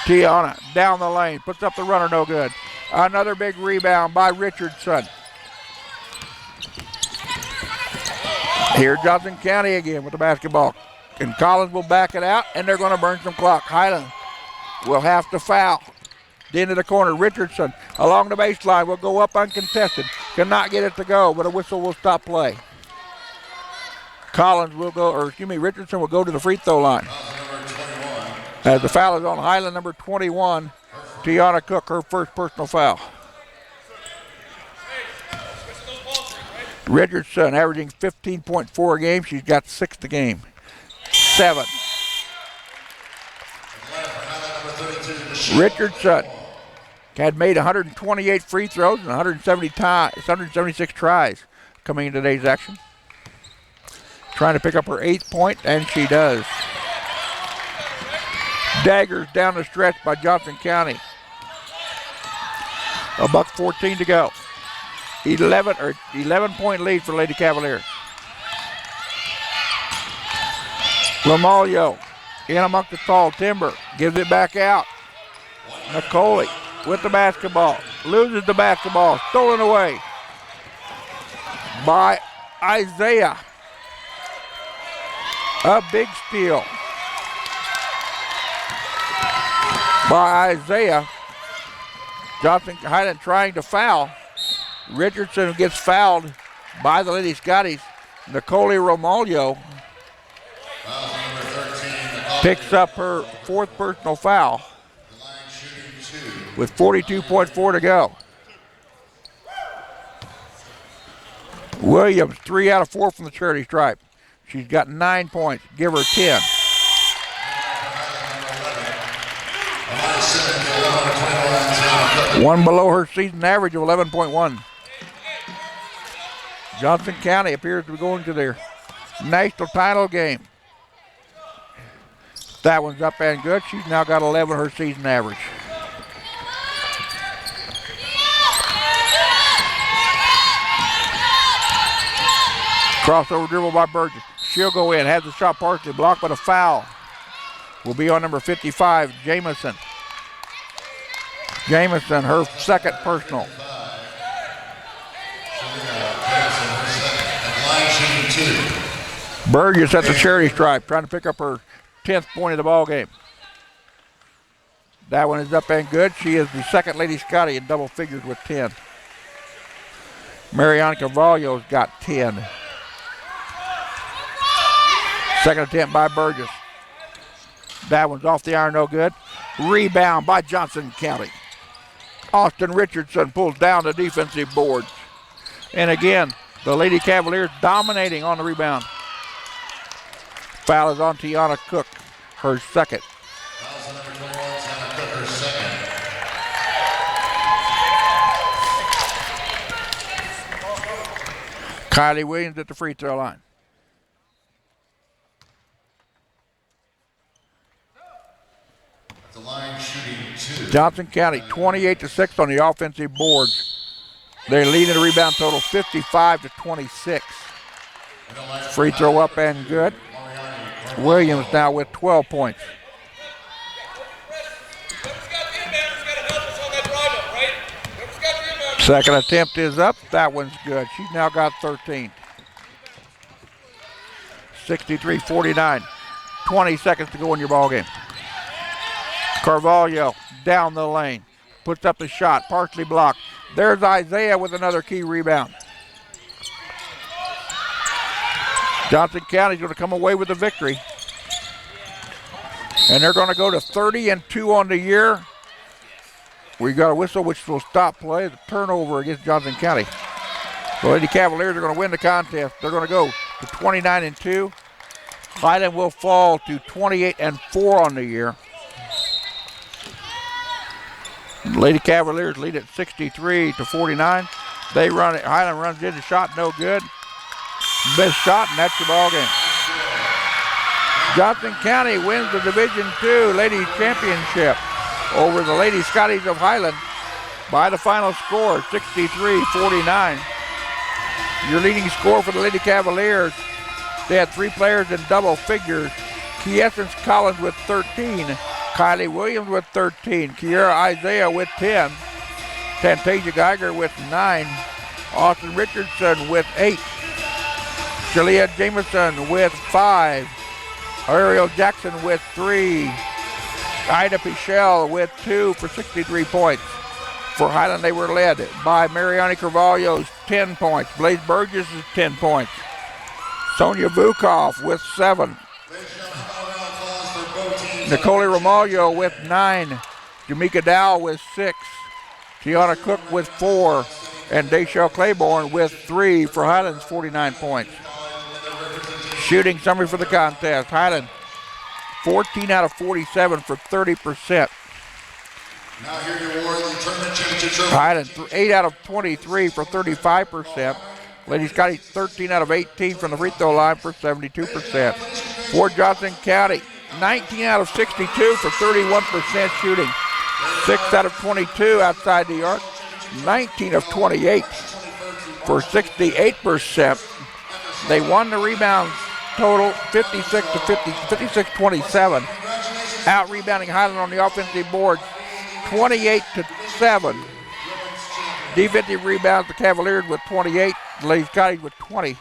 Speaker 2: Tiana down the lane, puts up the runner, no good. Another big rebound by Richardson. Here Johnson County again with the basketball. And Collins will back it out, and they're going to burn some clock. Highland will have to foul. The end of the corner, Richardson along the baseline will go up uncontested. Cannot get it to go, but a whistle will stop play. Collins will go, or excuse me, Richardson will go to the free throw line. As the foul is on Highland number 21, Tiana Cook, her first personal foul. Richardson averaging 15.4 a game. She's got 6 a game. 7. Richardson had made 128 free throws and 176 tries coming into today's action. Trying to pick up her 8th point, and she does. Daggers down the stretch by Johnson County. $1:14 to go. 11-point lead for Lady Cavaliers. Lamalio in amongst the tall timber, gives it back out. Nicole with the basketball, loses the basketball, stolen away by Isaiah. A big steal by Isaiah. Johnson Highland trying to foul. Richardson gets fouled by the Lady Scotties. Nicole Romaglio picks up her 4th personal foul with 42.4 to go. Williams, 3 out of 4 from the charity stripe. She's got 9 points. Give her 10. One below her season average of 11.1. Johnson County appears to be going to their national title game. That one's up and good. She's now got 11 her season average. Crossover dribble by Burgess. She'll go in, has the shot partially blocked, but a foul will be on number 55, Jamison. Jamison, her second personal. Burgess at the charity stripe, trying to pick up her 10th point of the ball game. That one is up and good. She is the second Lady Scotty in double figures with 10. Mariana Carvalho's got 10. Second attempt by Burgess. That one's off the iron, no good. Rebound by Johnson County. Austin Richardson pulls down the defensive boards. And again, the Lady Cavaliers dominating on the rebound. Foul is on Tiana Cook, her second. Kylie Williams at the free throw line.
Speaker 1: The line shooting 2.
Speaker 2: Johnson County 28-6 on the offensive boards. They lead in the rebound total 55-26. Free throw up and good. Williams now with 12 points. Second attempt is up. That one's good. She's now got 13. 63-49. 20 seconds to go in your ball game. Carvalho down the lane. Puts up the shot. Partially blocked. There's Isaiah with another key rebound. Johnson County's going to come away with the victory. And they're going to go to 30-2 on the year. We got a whistle which will stop play. The turnover against Johnson County. The Lady Cavaliers are going to win the contest. They're going to go to 29-2. Highland will fall to 28-4 on the year. The Lady Cavaliers lead at 63-49. They run it. Highland runs in the shot, no good. Missed shot, and that's your ball game. Johnson County wins the Division II Ladies Championship over the Lady Scotties of Highland by the final score, 63-49. Your leading score for the Lady Cavaliers, they had 3 players in double figures. Kiescence Collins with 13, Kylie Williams with 13, Kiera Isaiah with 10, Fantasia Geiger with 9, Austin Richardson with 8, Shalia Jameson with 5, Ariel Jackson with 3, Ida Pichelle with 2 for 63 points. For Highland, they were led by Mariani Carvalho's 10 points. Blaze Burgess is 10 points. Sonia Vukov with 7. Nicole Ramalho with 9. Jamaica Dow with 6. Tiana Cook with 4. And Deshelle Claiborne with 3 for Highland's 49 points. Shooting summary for the contest. Highland 14 out of 47 for 30%.
Speaker 1: Now here you are, the tournament championship.
Speaker 2: Highland 8 out of 23 for 35%. Lady Scotty 13 out of 18 from the free throw line for 72%. For Johnson County, 19 out of 62 for 31% shooting. 6 out of 22 outside the arc. 19 of 28 for 68%. They won the rebound total 56-27. Out rebounding Highland on the offensive board 28-7. Defensive rebounds, the Cavaliers with 28, Lady Scotties with 20.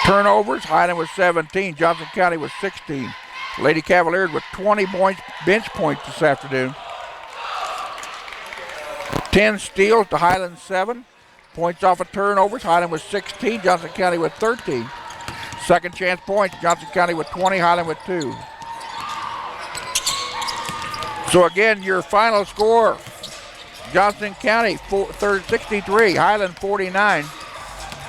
Speaker 2: Turnovers, Highland with 17, Johnson County with 16. Lady Cavaliers with 20 points, bench points this afternoon. 10 steals to Highland 7. Points off of turnovers, Highland with 16, Johnson County with 13. Second chance points, Johnson County with 20, Highland with 2. So again, your final score, Johnson County 63, Highland 49.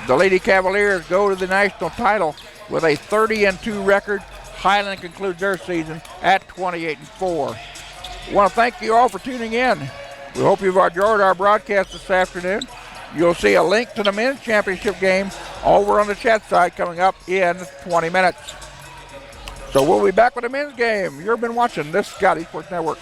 Speaker 2: The Lady Cavaliers go to the national title with a 30-2 record. Highland concludes their season at 28-4. I want to thank you all for tuning in. We hope you've enjoyed our broadcast this afternoon. You'll see a link to the men's championship game over on the chat side coming up in 20 minutes. So we'll be back with the men's game. You've been watching this Scotty Sports Network.